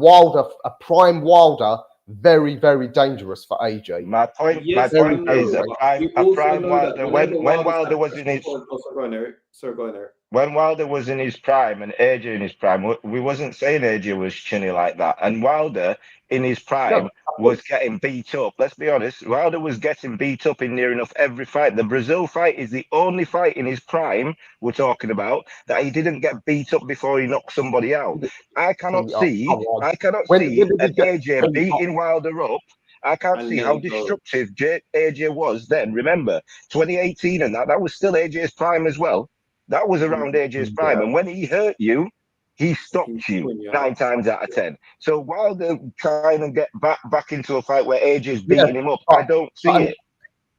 prime Wilder very, very dangerous for AJ. My point Yes, I is know, a prime Wilder when Wilder was in his go on, Eric. Sorry, go on, Eric. when Wilder was in his prime and AJ in his prime, we wasn't saying AJ was chinny like that. And Wilder in his prime was getting beat up. Let's be honest, Wilder was getting beat up in near enough every fight. The Brazil fight is the only fight in his prime we're talking about that he didn't get beat up before he knocked somebody out. I cannot see AJ beating Wilder up. I can't see how destructive AJ was then. Remember, 2018 and that was still AJ's prime as well. That was around AJ's prime. And when he hurt you, he stopped you 9 times out of 10. So Wilder trying to get back into a fight where AJ's beating him up, I don't see it.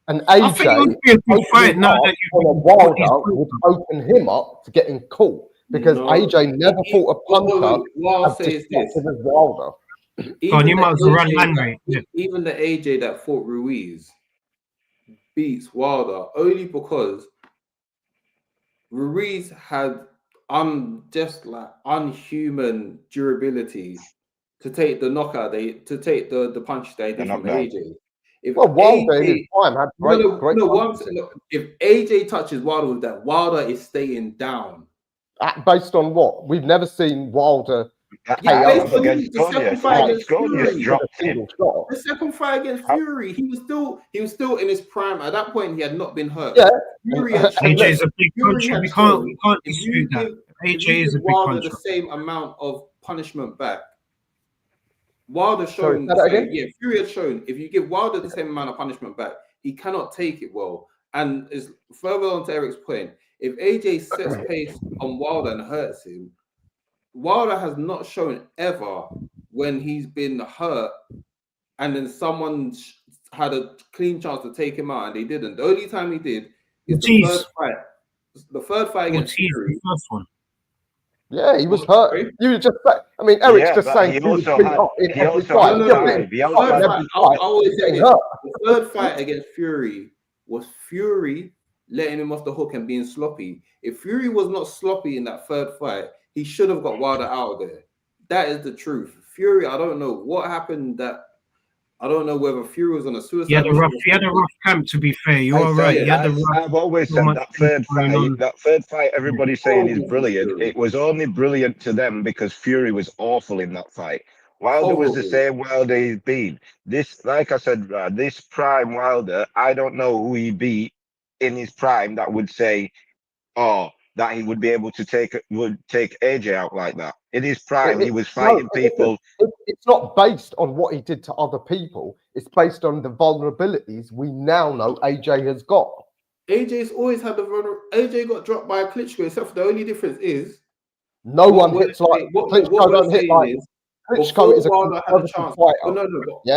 And AJ, Wilder would open him up to getting caught because AJ never fought a puncher as destructive as Wilder. Even the AJ that fought Ruiz beats Wilder only because Ruiz had unhuman durability to take the knockout, to take the punch they did from AJ. Wilder in his prime had great if AJ touches Wilder with that, Wilder is staying down. Based on what? We've never seen Wilder. The second fight against Fury, he was still in his prime. At that point, he had not been hurt. Yeah, AJ is a big puncher. We can't dispute that. AJ is a big puncher. The same amount of punishment back. Wilder shown, Fury had shown if you give Wilder the same amount of punishment back, he cannot take it well. And is further on to Eric's point, if AJ sets pace on Wilder and hurts him, Wilder has not shown ever when he's been hurt and then someone had a clean chance to take him out and they didn't. The only time he did is the third fight against Fury. Yeah, he was hurt. You were just saying. I mean, Eric's just saying he also had the third fight against Fury was Fury letting him off the hook and being sloppy. If Fury was not sloppy in that third fight, he should have got Wilder out of there. That is the truth. Fury, I don't know what happened. I don't know whether Fury was on a suicide. He had a rough camp, to be fair. You are right. I've always said that third fight, everybody's saying is brilliant. It was only brilliant to them because Fury was awful in that fight. Wilder was the same Wilder he's been. This, like I said, this prime Wilder, I don't know who he beat in his prime that would say, that he would be able to take AJ out like that. In his prime, he was fighting people. It's not based on what he did to other people. It's based on the vulnerabilities we now know AJ has got. AJ's always had the vulnerability. AJ got dropped by a Klitschko, except for the only difference is no one hits like Klitschko. Don't hit like Klitschko is a conservative fighter.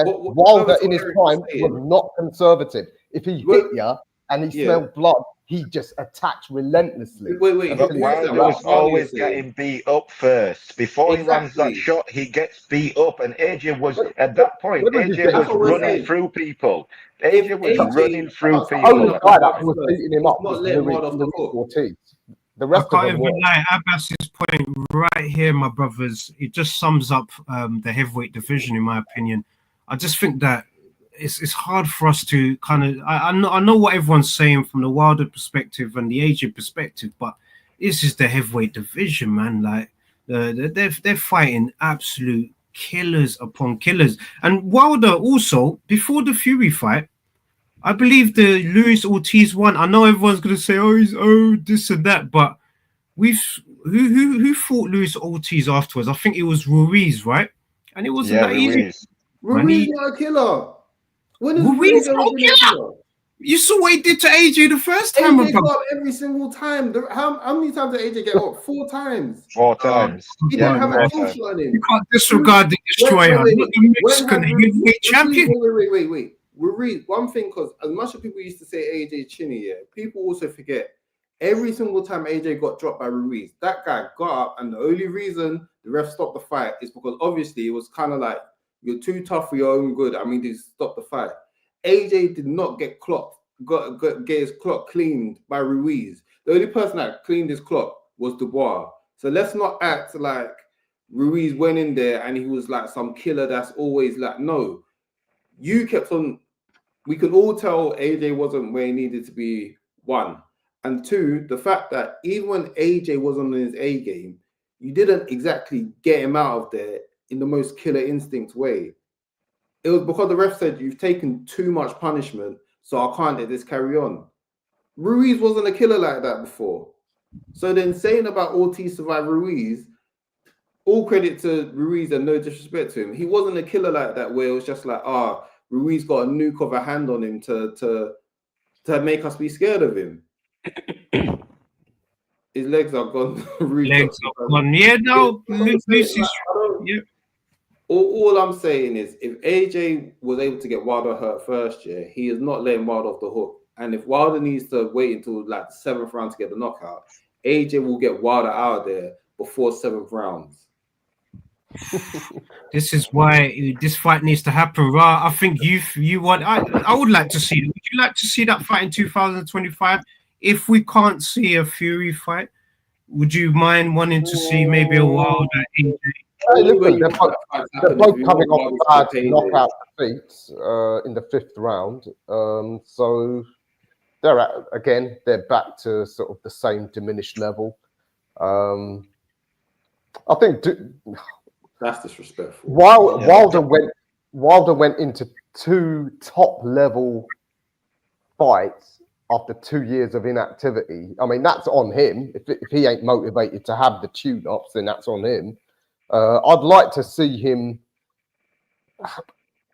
Wilder in his prime was not conservative. If he hit you and he smelled blood, he just attacked relentlessly. But Wilder was always getting beat up first. Before he lands that shot, he gets beat up. And AJ was, at that point, AJ was running through people. AJ was running through people. The only guy that was beating him up was Luis Ortiz. The rest I can't even lie. Abbas's point right here, my brothers, it just sums up the heavyweight division, in my opinion. I just think that it's hard for us to kind of I know what everyone's saying from the Wilder perspective and the AJ perspective, but this is the heavyweight division, man. Like they're fighting absolute killers upon killers. And Wilder also, before the Fury fight, I believe the Luis Ortiz one. I know everyone's gonna say, he's this and that, but who fought Luis Ortiz afterwards? I think it was Ruiz, right? And it wasn't that easy. Ruiz not a killer. Ruiz no killer. You saw what he did to AJ the first time. AJ got up every single time. How many times did AJ get up? 4 times. 4 times. He didn't have a kill shot on him. You can't disregard the destroyer. Not the Mexican heavyweight champion. Wait. Ruiz, one thing, because as much as people used to say AJ chinny, people also forget every single time AJ got dropped by Ruiz, that guy got up, and the only reason the ref stopped the fight is because obviously it was kind of like, you're too tough for your own good. I mean, they stopped the fight. AJ did not get clocked, get his clock cleaned by Ruiz. The only person that cleaned his clock was Dubois. So let's not act like Ruiz went in there and he was like some killer that's always like, no, you kept on. We could all tell AJ wasn't where he needed to be, one. And two, the fact that even when AJ wasn't on his A game, you didn't exactly get him out of there in the most killer instinct way. It was because the ref said, you've taken too much punishment, so I can't let this carry on. Ruiz wasn't a killer like that before. So then saying about Ortiz survived Ruiz, all credit to Ruiz and no disrespect to him. He wasn't a killer like that where it was just like, Ruiz got a nuke of a hand on him to make us be scared of him. His legs are gone. Legs are gone. Yeah, no. Yeah. All I'm saying is, if AJ was able to get Wilder hurt first year, he is not letting Wilder off the hook. And if Wilder needs to wait until like the 7th round to get the knockout, AJ will get Wilder out of there before 7th rounds. This is why this fight needs to happen, Ra. I think you want. I would like to see. Would you like to see that fight in 2025? If we can't see a Fury fight, would you mind wanting to see maybe a Wilder? Hey, listen, they're both coming off bad knockout defeats in the 5th round. So they're back to sort of the same diminished level. I think that's disrespectful. Wilder went into 2 top-level fights after 2 years of inactivity. I mean, that's on him. If he ain't motivated to have the tune-ups, then that's on him. I'd like to see him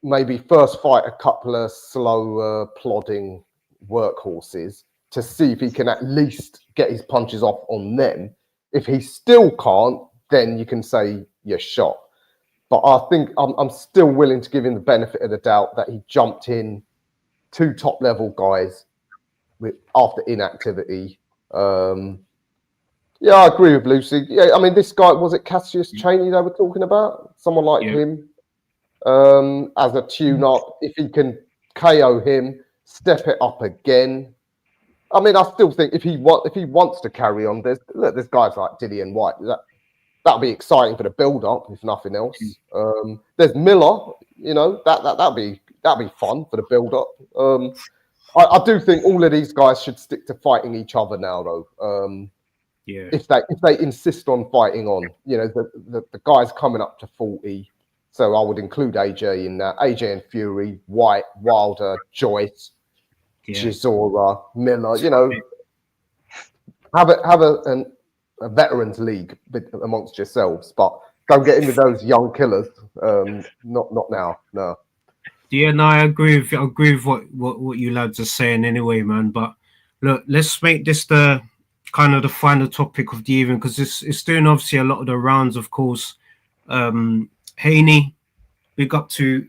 maybe first fight a couple of slow, plodding workhorses to see if he can at least get his punches off on them. If he still can't, then you can say you're shot. But I think I'm still willing to give him the benefit of the doubt that he jumped in 2 top-level guys after inactivity. Yeah, I agree with Lucy. Yeah, I mean, this guy, was it Cassius Chaney they were talking about? Someone like him as a tune-up. If he can KO him, step it up again. I mean, I still think if he wants to carry on, there's guys like Dillian White. That'll be exciting for the build-up, if nothing else. There's Miller, that'll be fun for the build-up. I do think all of these guys should stick to fighting each other now, though. If they insist on fighting on, the guys coming up to 40. So I would include AJ in that. AJ and Fury, White, Wilder, Joyce, Chisora, Miller. Have a veterans league amongst yourselves, but don't get in with those young killers. Not now. No. Yeah, no, I agree with what you lads are saying anyway, man. But look, let's make this the kind of the final topic of the evening, because it's doing obviously a lot of the rounds, of course. Haney, big up to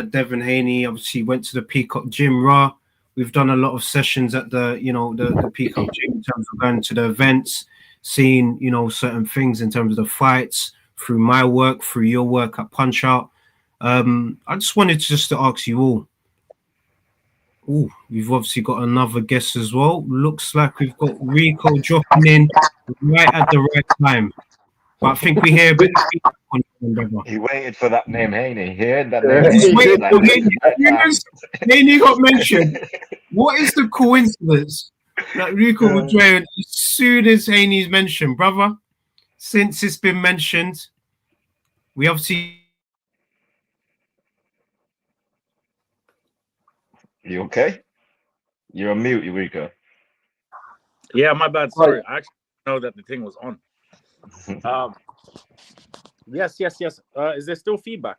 Devin Haney. Obviously went to the Peacock Gym. Raw. We've done a lot of sessions at the Peacock Gym in terms of going to the events, seeing certain things in terms of the fights through my work, through your work at Punch Out. I just wanted to ask you all. Oh, we've obviously got another guest as well. Looks like we've got Rico dropping in right at the right time. But I think we hear a bit of He waited for that name, Haney. He heard that name. Haney got mentioned. What is the coincidence that Rico will join as soon as Haney's mentioned, brother? Since it's been mentioned, we obviously. You okay? You're on mute, Eureka. Yeah, my bad. Sorry. I actually know that the thing was on. Yes. Is there still feedback?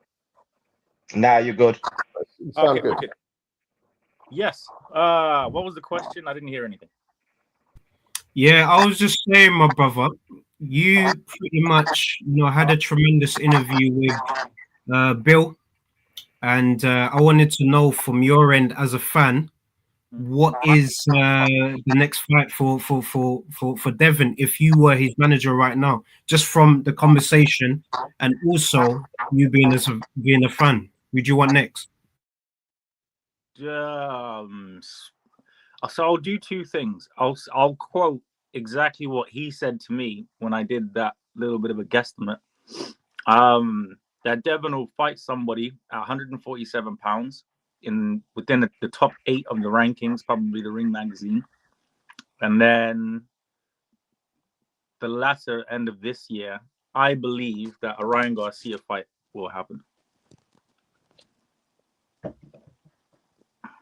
Nah, you're good. Okay. Yes. What was the question? I didn't hear anything. Yeah, I was just saying, my brother, you pretty much had a tremendous interview with Bill. And I wanted to know from your end as a fan, what is the next fight for Devin if you were his manager right now, just from the conversation and also you being a fan? Who do you want next? So I'll do 2 things. I'll quote exactly what he said to me when I did that little bit of a guesstimate. That Devon will fight somebody at 147 pounds within the top 8 of the rankings, probably the Ring magazine, and then the latter end of this year, I believe that a Ryan Garcia fight will happen.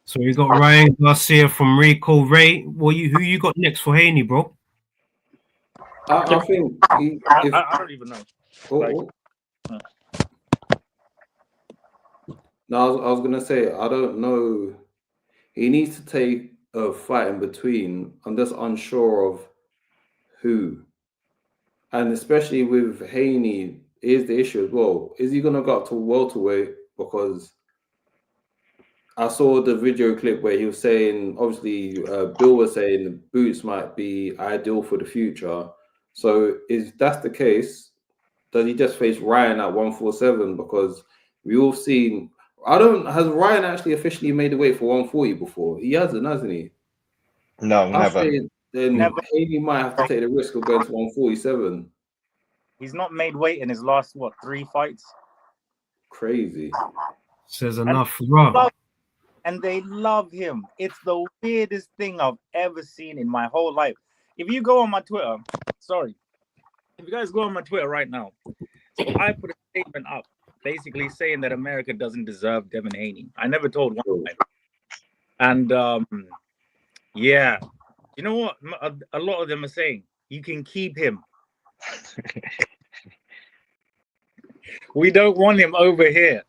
So we got Ryan Garcia from Rico. Ray, who you got next for Haney, bro? I think I don't even know. No, I was gonna say I don't know. He needs to take a fight in between. I'm just unsure of who, and especially with Haney, is the issue as well. Is he gonna go up to welterweight? Because I saw the video clip where he was saying, obviously, Bill was saying the boots might be ideal for the future. So, if that's the case, does he just face Ryan at 147? Because we all seen. Has Ryan actually officially made the weight for 140 before? He hasn't he? No, never. Then Haney might have to take the risk of going to 147. He's not made weight in his last 3 fights. Crazy. Says enough, bro. And they love him. It's the weirdest thing I've ever seen in my whole life. If you go on my Twitter, if you guys go on my Twitter right now, so I put a statement up basically saying that America doesn't deserve Devin Haney. I never told one guy. And yeah, you know what? A lot of them are saying you can keep him. We don't want him over here.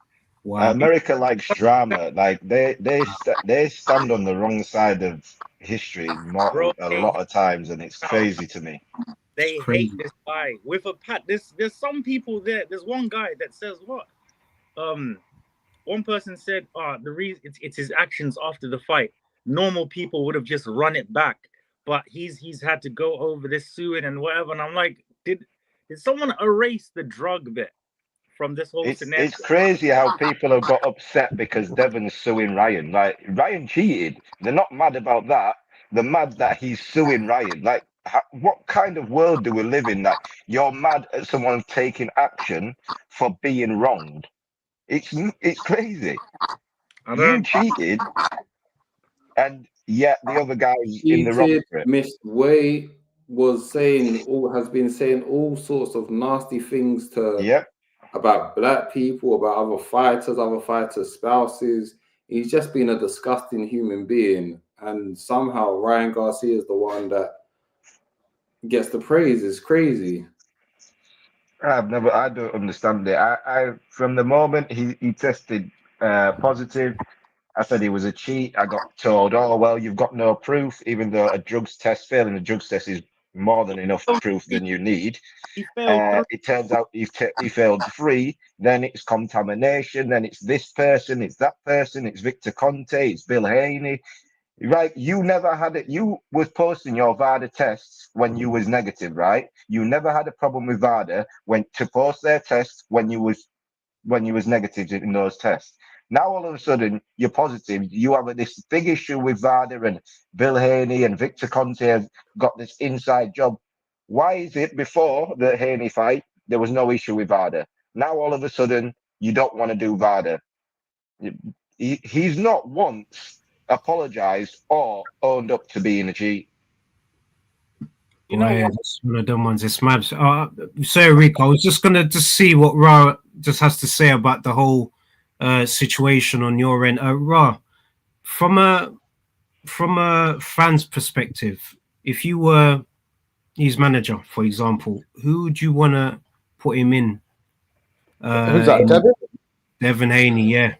Wow. America likes drama. Like they stand on the wrong side of history a lot of times, and it's crazy to me. They hate this guy with a pat. There's some people there. There's one guy that says what? One person said, the reason it's his actions after the fight. Normal people would have just run it back, but he's had to go over this suing and whatever. And I'm like, did someone erase the drug bit from this whole scenario? It's crazy how people have got upset because Devon's suing Ryan. Like, Ryan cheated. They're not mad about that. They're mad that he's suing Ryan. Like, what kind of world do we live in that you're mad at someone taking action for being wronged? It's crazy. You cheated, and yet the other guys in the wrong for it. Missed weight, has been saying all sorts of nasty things about black people, about other fighters' spouses. He's just been a disgusting human being, and somehow Ryan Garcia is the one that gets the praise. It's crazy. I don't understand it. I from the moment he tested positive, I said he was a cheat. I got told, oh, well, you've got no proof, even though failing a drugs test is more than enough proof than you need. It turns out he failed 3. Then it's contamination. Then it's this person. It's that person. It's Victor Conte. It's Bill Haney. Right? You never had it. You was posting your VADA tests when you was negative, right? You never had a problem with VADA to post their tests when you was negative in those tests. Now all of a sudden you're positive. You have this big issue with VADA, and Bill Haney and Victor Conte have got this inside job. Why is it before the Haney fight there was no issue with VADA? Now all of a sudden you don't want to do VADA. He's not once apologized or owned up to being a cheat. You know, it's one of them ones. It's mad. So Rico, I was just gonna see what Ra just has to say about the whole situation on your end. Ra, from a fan's perspective, if you were his manager, for example, who would you want to put him in? Who's that, Devin? Devin Haney, yeah.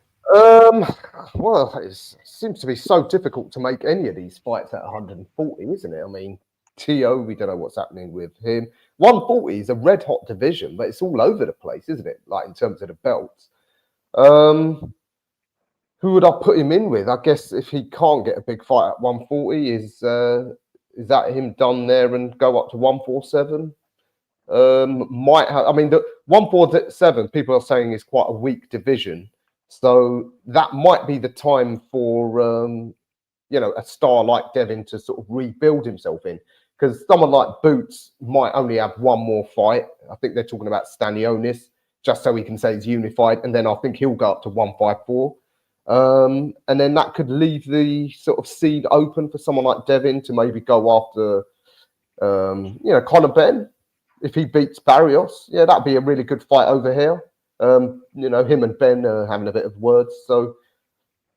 Well, it seems to be so difficult to make any of these fights at 140, isn't it? I mean, T.O., we don't know what's happening with him. 140 is a red-hot division, but it's all over the place, isn't it? Like, in terms of the belts. Who would I put him in with? I guess if he can't get a big fight at 140, is that him done there and go up to 147? Might have. I mean, the 147 people are saying is quite a weak division, so that might be the time for a star like Devin to sort of rebuild himself in, because someone like Boots might only have one more fight. I think they're talking about Stanionis. just so he can say he's unified, and then I think he'll go up to 154. And then that could leave the sort of seed open for someone like Devin to maybe go after, Conor Ben. If he beats Barrios, that'd be a really good fight over here. Him and Ben are having a bit of words. So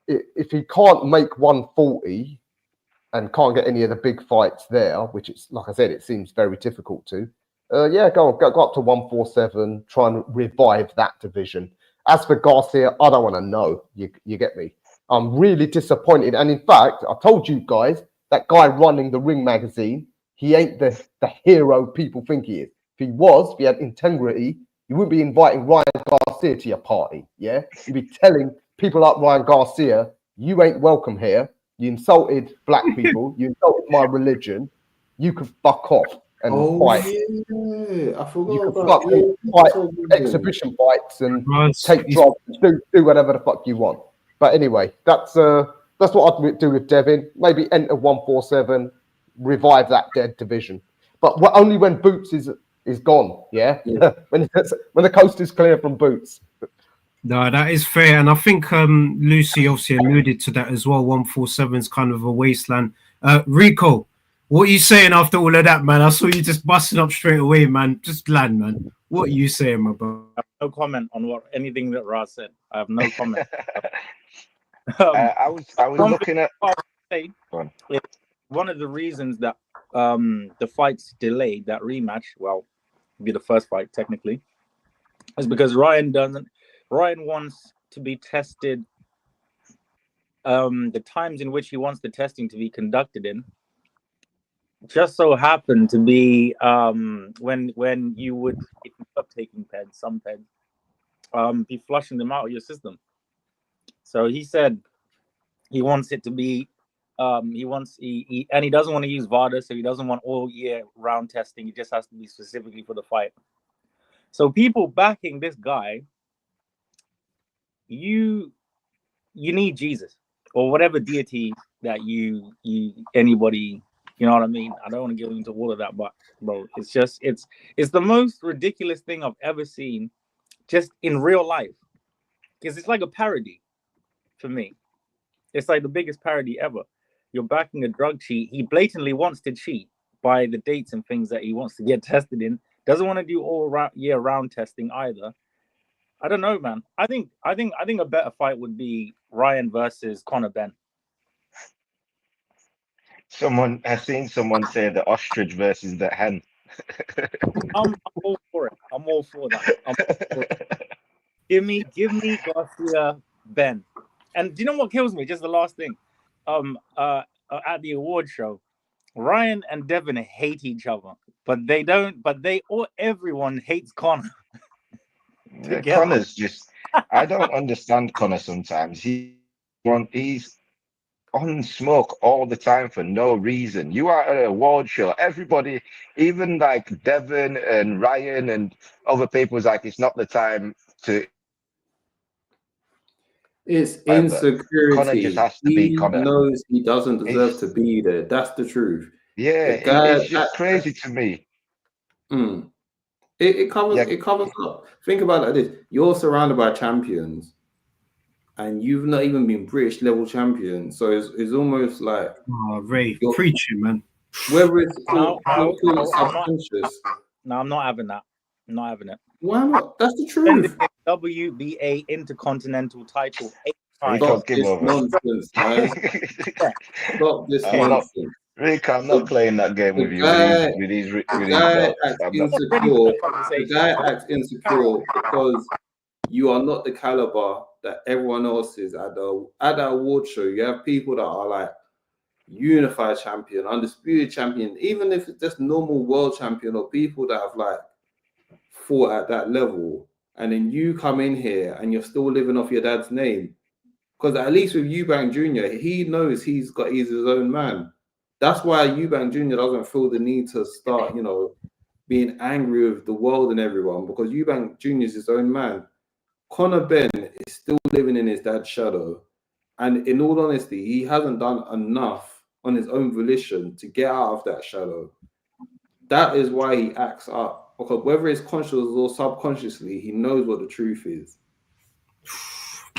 if he can't make 140 and can't get any of the big fights there, which it's, like I said, it seems very difficult to, go up to 147, try and revive that division. As for Garcia, I don't want to know. You get me? I'm really disappointed. And in fact, I told you guys, that guy running the Ring magazine, he ain't the hero people think he is. If he was, if he had integrity, you wouldn't be inviting Ryan Garcia to your party, yeah? You'd be telling people like Ryan Garcia, you ain't welcome here. You insulted black people. You insulted my religion. You can fuck off and fight. Yeah, I forgot You can about fight exhibition fights and take drugs, do whatever the fuck you want. But anyway, that's what I'd do with Devin. Maybe enter 147, revive that dead division. But only when Boots is gone, yeah? when the coast is clear from Boots. No, that is fair. And I think Lucy obviously alluded to that as well. 147 is kind of a wasteland. Rico, what are you saying after all of that, man? I saw you just busting up straight away, man. Just land, man. What are you saying, my bro? I have no comment on anything that Raz said. I have no comment. I was looking at one of the reasons that the fight's delayed, that rematch, well, be the first fight technically, is because Ryan wants to be tested. The times in which he wants the testing to be conducted in just so happen to be when you would, if you stop taking some peds, be flushing them out of your system. So he said he wants it to be and he doesn't want to use VADA, so he doesn't want all year round testing. It just has to be specifically for the fight. So people backing this guy, you need Jesus or whatever deity that you anybody, you know what I mean? I don't want to get into all of that, but bro, it's the most ridiculous thing I've ever seen just in real life. Because it's like a parody for me. It's like the biggest parody ever. You're backing a drug cheat. He blatantly wants to cheat by the dates and things that he wants to get tested in. Doesn't want to do all year round testing either. I don't know, man. I think a better fight would be Ryan versus Conor Ben. I seen someone say the ostrich versus the hen. I'm all for it. I'm all for that. Give me Garcia Ben. And do you know what kills me? Just the last thing. At the award show, Ryan and Devin hate each other, but everyone hates Conor. Conor's just, I don't understand Conor sometimes. He's on smoke all the time for no reason. You are at an award show. Everybody, even like Devin and Ryan and other people, was like, it's not the time to. It's insecurity. Conor just has to be Conor. He knows he doesn't deserve to be there. That's the truth. Yeah, it's just crazy to me. It covers up. Think about it like this: you're surrounded by champions, and you've not even been British level champion. So it's almost like Ray, preaching, man. Whether it's subconscious. No, I'm not having that. I'm not having it. Why not? That's the truth. WBA Intercontinental title. Stop this nonsense, man. Stop this nonsense. Rick, I'm not playing that game with you. The guy acts insecure because you are not the caliber that everyone else is at that award show. You have people that are like unified champion, undisputed champion, even if it's just normal world champion, or people that have like fought at that level, and then you come in here and you're still living off your dad's name. Because at least with Eubank Jr., he knows he's his own man. That's why Eubank Jr. doesn't feel the need to start, being angry with the world and everyone, because Eubank Jr. is his own man. Conor Ben is still living in his dad's shadow. And in all honesty, he hasn't done enough on his own volition to get out of that shadow. That is why he acts up. because whether it's conscious or subconsciously, he knows what the truth is.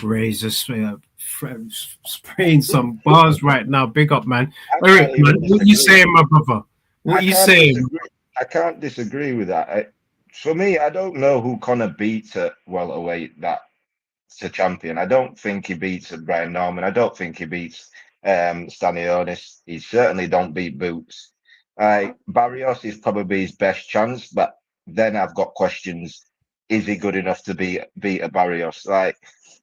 Razor spraying some bars right now. Big up, man. I Eric, can't man, even what you disagree. saying, my brother? What you saying? I can't disagree with that. For me, I don't know who Conor beats at welterweight. That's a champion. I don't think he beats Brian Norman. I don't think he beats Stanionis. He certainly don't beat Boots. Barrios is probably his best chance, but then I've got questions. Is he good enough to beat a Barrios? Like,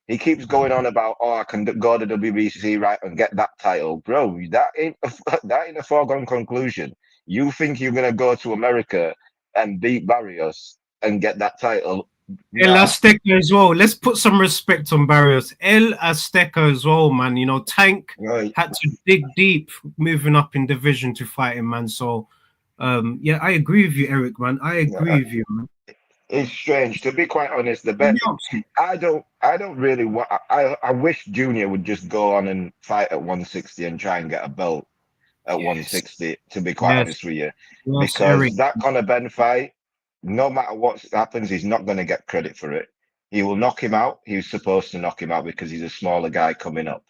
he keeps going on about, oh, I can go to WBC right and get that title, bro. That ain't a foregone conclusion. You think you're gonna go to America and beat Barrios and get that title? El Nah. Azteca as well. Let's put some respect on Barrios. El Azteca as well, man. You know, Tank had to dig deep moving up in division to fight him, man. So, yeah, I agree with you, Eric, man. I agree with you, man. It's strange, to be quite honest. The bet, I don't really want. I wish Junior would just go on and fight at 160 and try and get a belt at 160. To be quite honest with you, because Eric. that Conor Ben fight, no matter what happens, he's not going to get credit for it. He will knock him out. He was supposed to knock him out because he's a smaller guy coming up.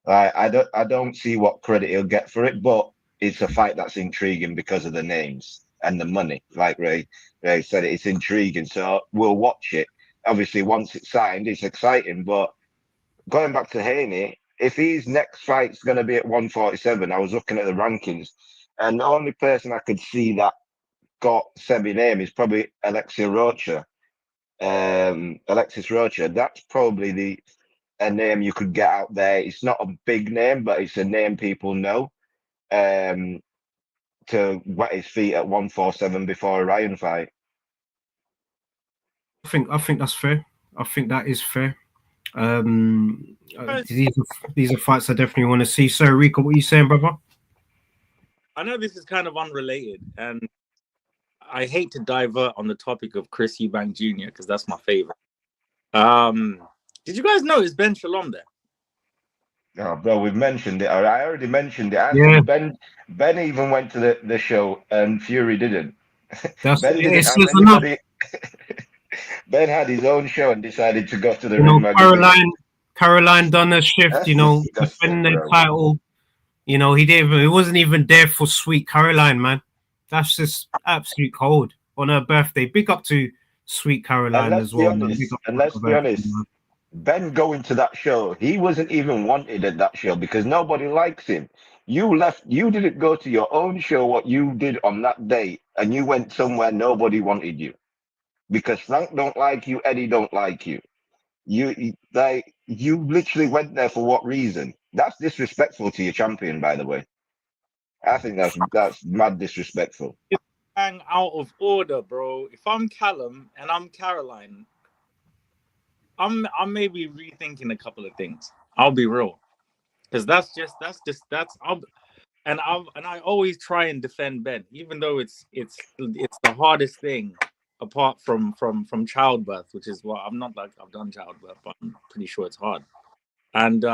I don't see what credit he'll get for it, but it's a fight that's intriguing because of the names and the money. Like Ray said, it's intriguing. So we'll watch it. Obviously, once it's signed, it's exciting. But going back to Haney, if his next fight's going to be at 147, I was looking at the rankings, and the only person I could see that got semi-name is probably Alexis Rocha. That's probably a name you could get out there. It's not a big name, but it's a name people know. To wet his feet at 147 before a Ryan fight. I think that's fair. I think that is fair. These are fights I definitely want to see. So, Rico, what are you saying, brother? I know this is kind of unrelated, and I hate to divert on the topic of Chris Eubank Jr. because that's my favorite. Did you guys notice Ben Shalom there? Oh, bro, we've mentioned it. I already mentioned it. Yeah. Ben even went to the show and Fury didn't. That's Ben didn't have anybody. Ben had his own show and decided to go to the ring magazine. Caroline done a shift, defending the title. He didn't. He wasn't even there for Sweet Caroline, man. That's just absolute cold on her birthday. Big up to Sweet Caroline as well. Let's be honest. Ben going to that show, he wasn't even wanted at that show because nobody likes him. You didn't go to your own show, what you did on that day, and you went somewhere nobody wanted you. Because Frank don't like you, Eddie don't like you. You literally went there for what reason? That's disrespectful to your champion, by the way. I think that's mad disrespectful. It's hang out of order, bro. If I'm Callum and I'm Caroline, I'm maybe rethinking a couple of things. I'll be real, because I always try and defend Ben, even though it's the hardest thing apart from childbirth, which is what I'm not like I've done childbirth, but I'm pretty sure it's hard. And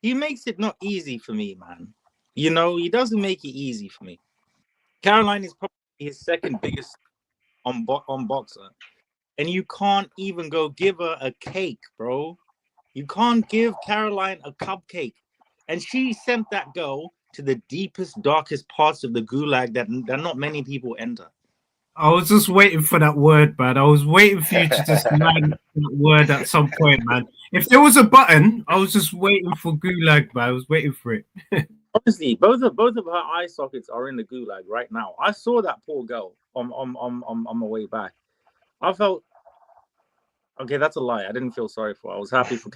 he makes it not easy for me, man. He doesn't make it easy for me. Caroline is probably his second biggest on Boxer. And you can't even go give her a cake, bro. You can't give Caroline a cupcake. And she sent that girl to the deepest, darkest parts of the gulag that not many people enter. I was just waiting for that word, man. I was waiting for you to just land that word at some point, man. If there was a button, I was just waiting for gulag, man. I was waiting for it. Honestly, both of her eye sockets are in the gulag right now. I saw that poor girl on my way back. I felt okay. That's a lie. I didn't feel sorry for her. I was happy for,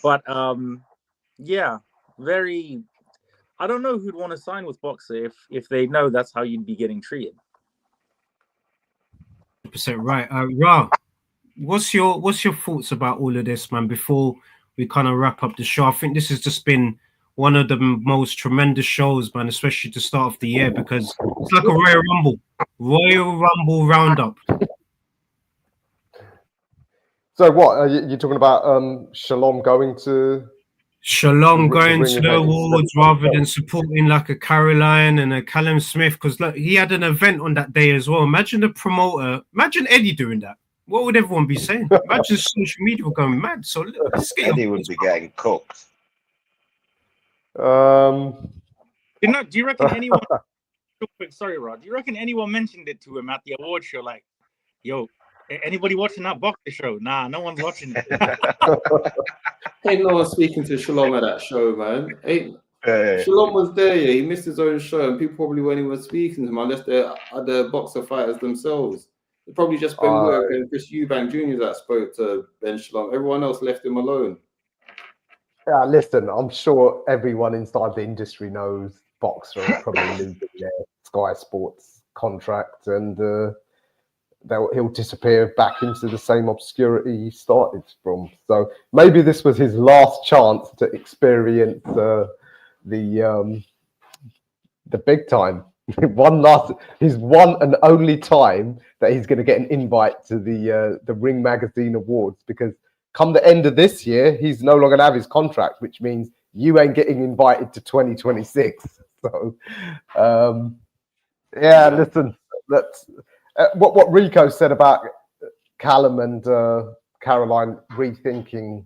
but yeah, very. I don't know who'd want to sign with Boxer if they know that's how you'd be getting treated. 100% right. Ra, what's your thoughts about all of this, man? Before we kind of wrap up the show, I think this has just been one of the most tremendous shows, man, especially to start off the year, because it's like a Royal Rumble roundup. So what are you talking about? Shalom going to Shalom The going ring to the event awards itself. rather than supporting like a Caroline and a Callum Smith, because look, he had an event on that day as well. Imagine the promoter, imagine Eddie doing that. What would everyone be saying? Imagine social media were going mad. So let's get Eddie your would be getting cooked. Do you reckon anyone? Real quick, sorry, Rod. Do you reckon anyone mentioned it to him at the award show? Like, yo, anybody watching that boxing show? Nah, no one's watching it. Ain't no one speaking to Shalom at that show, man. Shalom was there, yeah. He missed his own show, and people probably weren't even speaking to him unless they're other boxer fighters themselves. It's probably just Ben Work and Chris Eubank Jr. that spoke to Ben Shalom. Everyone else left him alone. Yeah, listen, I'm sure everyone inside the industry knows Boxer will probably losing their Sky Sports contract, and he'll disappear back into the same obscurity he started from. So maybe this was his last chance to experience the big time. His one and only time that he's going to get an invite to the Ring Magazine Awards, because come the end of this year, he's no longer going to have his contract, which means you ain't getting invited to 2026. So, listen, that's what Rico said about Callum and Caroline rethinking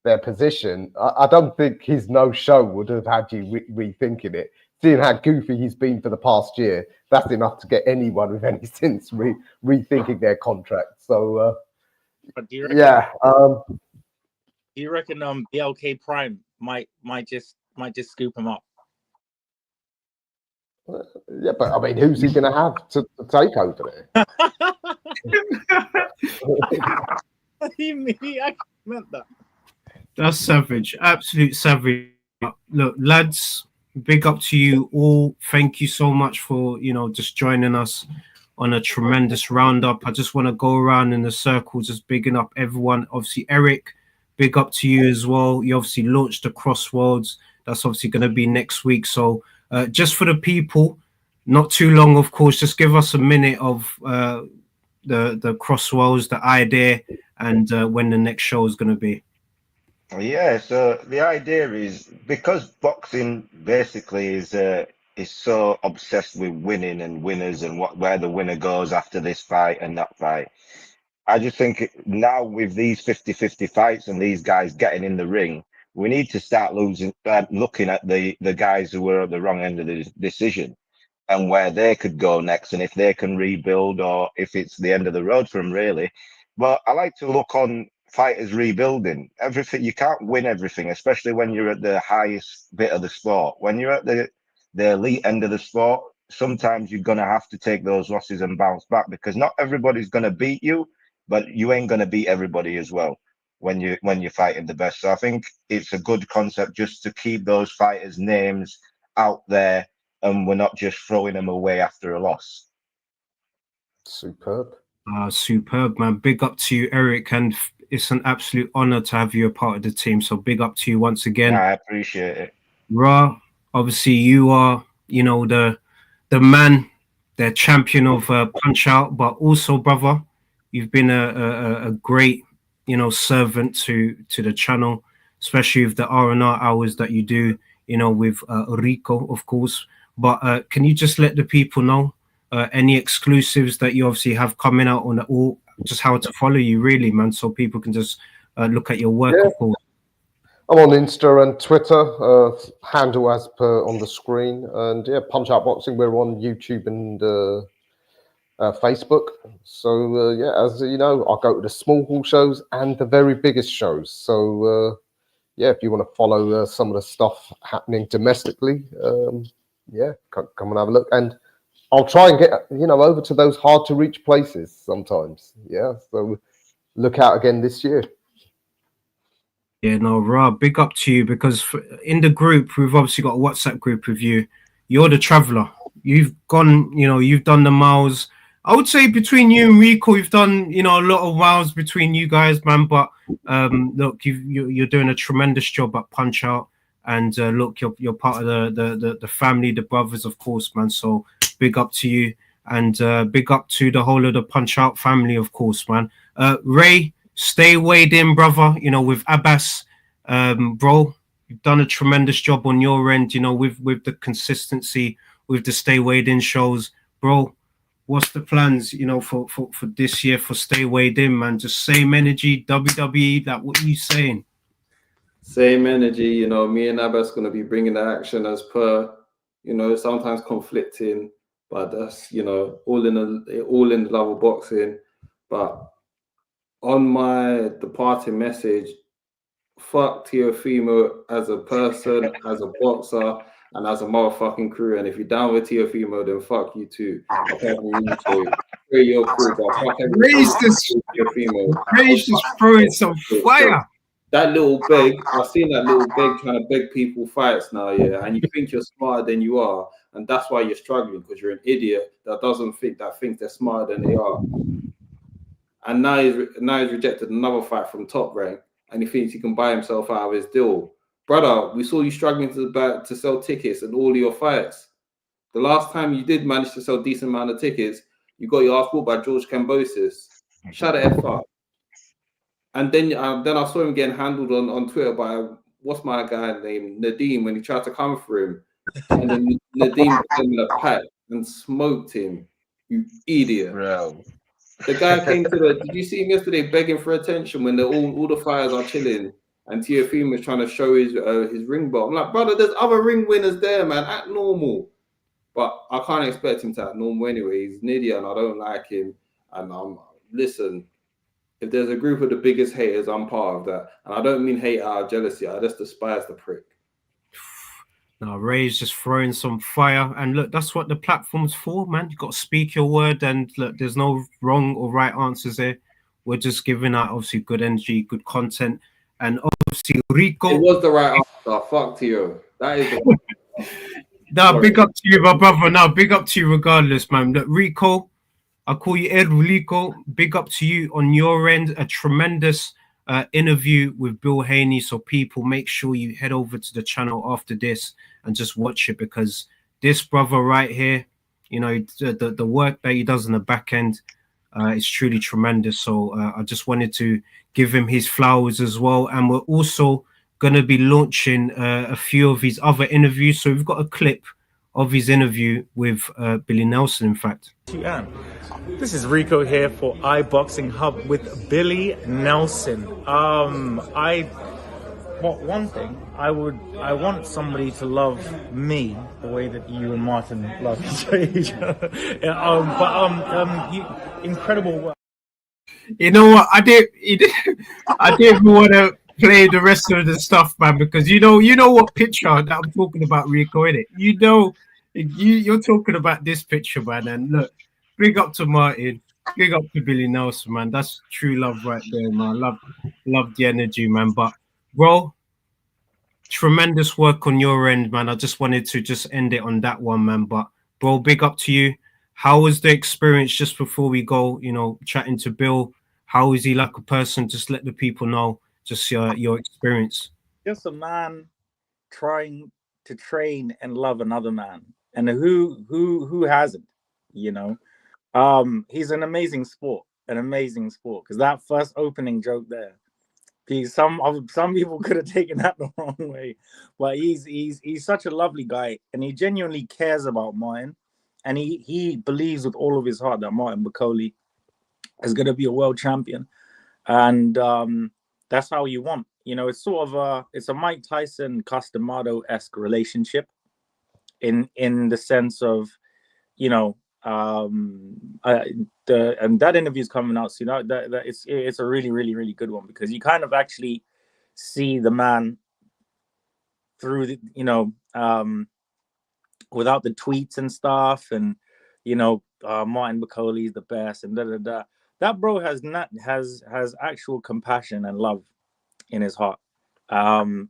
their position. I don't think his no show would have had you rethinking it. Seeing how goofy he's been for the past year, that's enough to get anyone with any sense rethinking their contract. So, but do you reckon, do you reckon BLK Prime might just scoop him up? Yeah, but I mean, who's he going to have to take over there? He actually meant that. That's savage, absolute savage. Look, lads, big up to you all. Thank you so much for just joining us on a tremendous roundup. I just want to go around in the circle, just bigging up everyone. Obviously, Eric, big up to you as well. You obviously launched the Crossworlds. That's obviously going to be next week. So just for the people, not too long, of course, just give us a minute of the Crossworlds, the idea, and when the next show is going to be. Yeah, so the idea is, because boxing basically is so obsessed with winning and winners and where the winner goes after this fight and that fight. I just think now with these 50-50 fights and these guys getting in the ring, we need to start looking at the guys who were at the wrong end of the decision and where they could go next, and if they can rebuild or if it's the end of the road for them, really. But I like to look on fighters rebuilding. Everything, you can't win everything, especially when you're at the highest bit of the sport. When you're at the elite end of the sport, sometimes you're going to have to take those losses and bounce back, because not everybody's going to beat you, but you ain't going to beat everybody as well when you're fighting the best. So I think it's a good concept just to keep those fighters' names out there, and we're not just throwing them away after a loss. Superb. Superb, man. Big up to you, Eric, and it's an absolute honor to have you a part of the team. So big up to you once again. I appreciate it. Ra, obviously you are, the man, the champion of Punch Out, but also, brother, you've been a great, servant to the channel, especially with the R&R hours that you do, with Rico, of course. But can you just let the people know any exclusives that you obviously have coming out on all, just how to follow you, really, man, so people can just look at your work, of course. I'm on Insta and Twitter, handle as per on the screen. And yeah, Punch Out Boxing, we're on YouTube and Facebook. So yeah, as you know, I go to the small hall shows and the very biggest shows. So yeah, if you want to follow some of the stuff happening domestically, yeah, come and have a look. And I'll try and get over to those hard to reach places sometimes. Yeah, so look out again this year. Yeah, no, Rob, big up to you, because in the group, we've obviously got a WhatsApp group with you. You're the traveler. You've gone, you've done the miles. I would say between you and Rico, you've done, a lot of miles between you guys, man. But look, you're doing a tremendous job at Punch Out. And look, you're part of the family, the brothers, of course, man. So big up to you, and big up to the whole of the Punch Out family, of course, man. Ray, stay weighed in, brother, with Abbas, Bro, you've done a tremendous job on your end, you know, with the consistency, with the Stay Weighed In shows. Bro, what's the plans, you know, for this year for Stay Weighed In, man? Just same energy, WWE, like what you saying? Same energy, you know, me and Abbas going to be bringing the action as per, you know, sometimes conflicting, but that's, you know, all in the love of boxing. But on my departing message, fuck Teofimo as a person, as a boxer, and as a motherfucking crew. And if you're down with Teofimo, then fuck you too. Apart from you two, your crew, but fuck Ray's just throwing some fire. That little beg, I've seen that little beg trying to beg people fights now, yeah. And you think you're smarter than you are, and that's why you're struggling, because you're an idiot that thinks they're smarter than they are. And now he's rejected another fight from Top Rank, and he thinks he can buy himself out of his deal. Brother, we saw you struggling to sell tickets in all of your fights. The last time you did manage to sell a decent amount of tickets, you got your ass bought by George Kambosis. Shut the F up. And then I saw him getting handled on Twitter by, what's my guy named, Nadeem, when he tried to come for him. And then Nadeem put him in a pack and smoked him. You idiot. Bro. The guy came did you see him yesterday begging for attention when all the fighters are chilling and Teofimo was trying to show his ring belt? I'm like, brother, there's other ring winners there, man. Act normal. But I can't expect him to act normal anyway. He's an idiot and I don't like him. And listen, if there's a group of the biggest haters, I'm part of that. And I don't mean hate out of jealousy. I just despise the prick. Now, Ray's just throwing some fire. And look, that's what the platform's for, man. You got to speak your word. And look, there's no wrong or right answers there. We're just giving out, obviously, good energy, good content. And obviously, Rico. It was the right answer. Fuck to you. That is the Now, big up to you, my brother. Now, big up to you regardless, man. Look, Rico, I call you Ed Rico. Big up to you on your end. A tremendous interview with Bill Haney. So people, make sure you head over to the channel after this and just watch it, because this brother right here, you know, the work that he does in the back end is truly tremendous. So I just wanted to give him his flowers as well. And we're also going to be launching a few of his other interviews. So we've got a clip of his interview with Billy Nelson, in fact. This is Rico here for iBoxingHub with Billy Nelson. One thing, I want somebody to love me the way that you and Martin love each other. Incredible work. You know what? I didn't want to play the rest of the stuff, man, because you know what picture that I'm talking about, Rico, innit? You know, you're talking about this picture, man. And look, big up to Martin, big up to Billy Nelson, man. That's true love right there, man. Love the energy, man. But bro, tremendous work on your end, man. I just wanted to just end it on that one, man. But bro, big up to you. How was the experience, just before we go, you know, chatting to Bill? How is he like a person? Just let the people know just your experience. Just a man trying to train and love another man. And who hasn't, you know? He's an amazing sport, because that first opening joke there, some people could have taken that the wrong way, but he's such a lovely guy, and he genuinely cares about Martin, and he believes with all of his heart that Martin Bakole is going to be a world champion, and that's how you want, you know. It's sort of it's a Mike Tyson Castamado-esque relationship in the sense of, you know, and that interview is coming out soon. That it's a really, really, really good one, because you kind of actually see the man through the, you know, without the tweets and stuff, and you know, Martin Bakole is the best, and that bro has actual compassion and love in his heart, and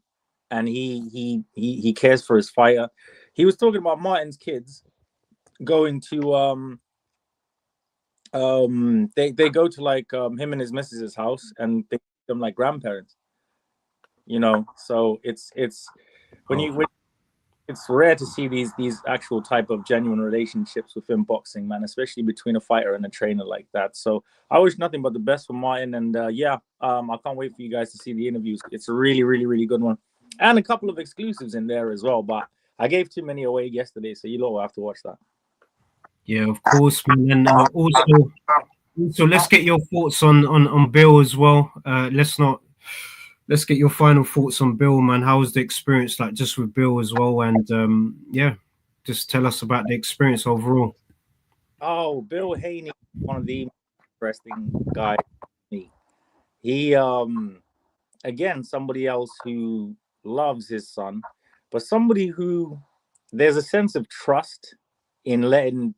he cares for his fighter. He was talking about Martin's kids going to they go to like him and his missus's house, and they treat them like grandparents, you know. So it's when it's rare to see these actual type of genuine relationships within boxing, man, especially between a fighter and a trainer like that. So I wish nothing but the best for Martin, and I can't wait for you guys to see the interviews. It's a really, really, really good one, and a couple of exclusives in there as well. But I gave too many away yesterday, so you lot will have to watch that. Yeah, of course, man. And also, let's get your thoughts on Bill as well. Let's get your final thoughts on Bill, man. How was the experience like just with Bill as well? And just tell us about the experience overall. Oh, Bill Haney, one of the interesting guys. He again, somebody else who loves his son, but somebody who there's a sense of trust in letting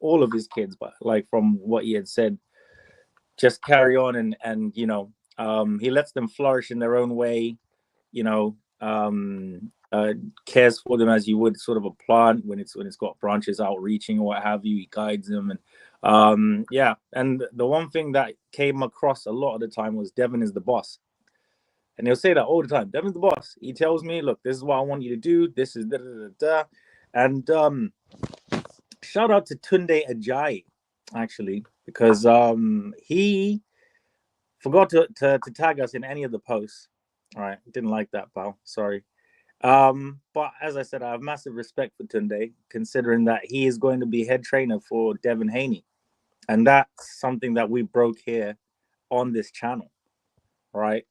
all of his kids, but like from what he had said, just carry on and he lets them flourish in their own way, cares for them as you would sort of a plant when it's got branches out reaching or what have you. He guides them, and and the one thing that came across a lot of the time was Devin is the boss, and he'll say that all the time. Devin's the boss. He tells me, look, this is what I want you to do, this is da da da da. And shout out to Tunde Ajayi, actually, because he forgot to tag us in any of the posts. All right, didn't like that, pal. Sorry. But as I said, I have massive respect for Tunde, considering that he is going to be head trainer for Devin Haney. And that's something that we broke here on this channel, right?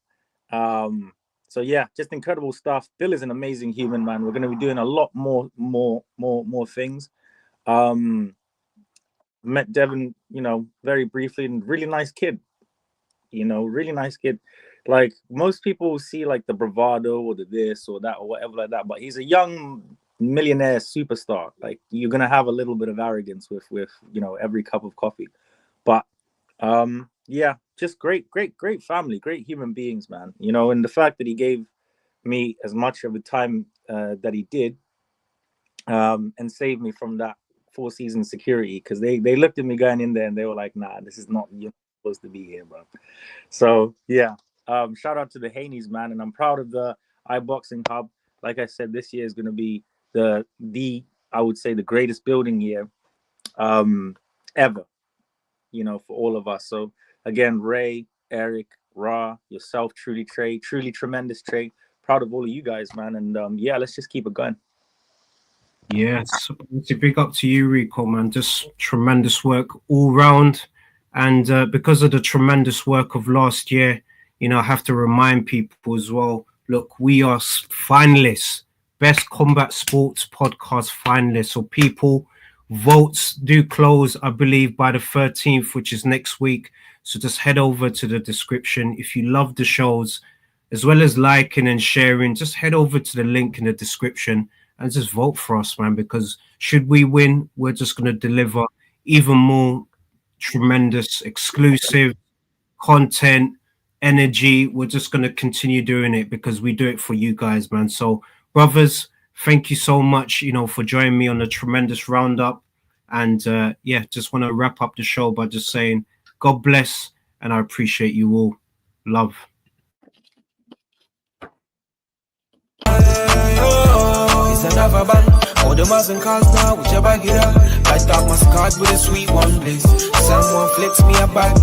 So yeah, just incredible stuff. Bill is an amazing human, man. We're going to be doing a lot more things. Met Devin, very briefly, and really nice kid. Really nice kid. Like most people see like the bravado or the this or that or whatever like that, but he's a young millionaire superstar. Like you're gonna have a little bit of arrogance with every cup of coffee, but just great family, great human beings, man. And the fact that he gave me as much of the time that he did, and saved me from that 4-season security, because they looked at me going in there and they were like, nah, this is not, you're supposed to be here, bro. So yeah, shout out to the Haneys, man, and I'm proud of the iBoxingHub. Like I said, this year is going to be the I would say the greatest building year ever, for all of us. So again, Ray, Eric, Ra, yourself, Truly Tremendous Tre, proud of all of you guys, man. And let's just keep it going. Yes, big up to you, Rico, man. Just tremendous work all round. And because of the tremendous work of last year, I have to remind people as well, look, we are finalists, Best Combat Sports Podcast finalists. So people, votes do close, I believe, by the 13th, which is next week. So just head over to the description. If you love the shows, as well as liking and sharing, just head over to the link in the description and just vote for us, man, because should we win, we're just going to deliver even more tremendous exclusive content, energy. We're just going to continue doing it because we do it for you guys, man. So brothers, thank you so much, for joining me on a tremendous roundup. And just want to wrap up the show by just saying God bless, and I appreciate you all. Love. Another band, all the Muslim cars now, whichever get up. I start my card with a sweet one, please. Someone flicks me a bag,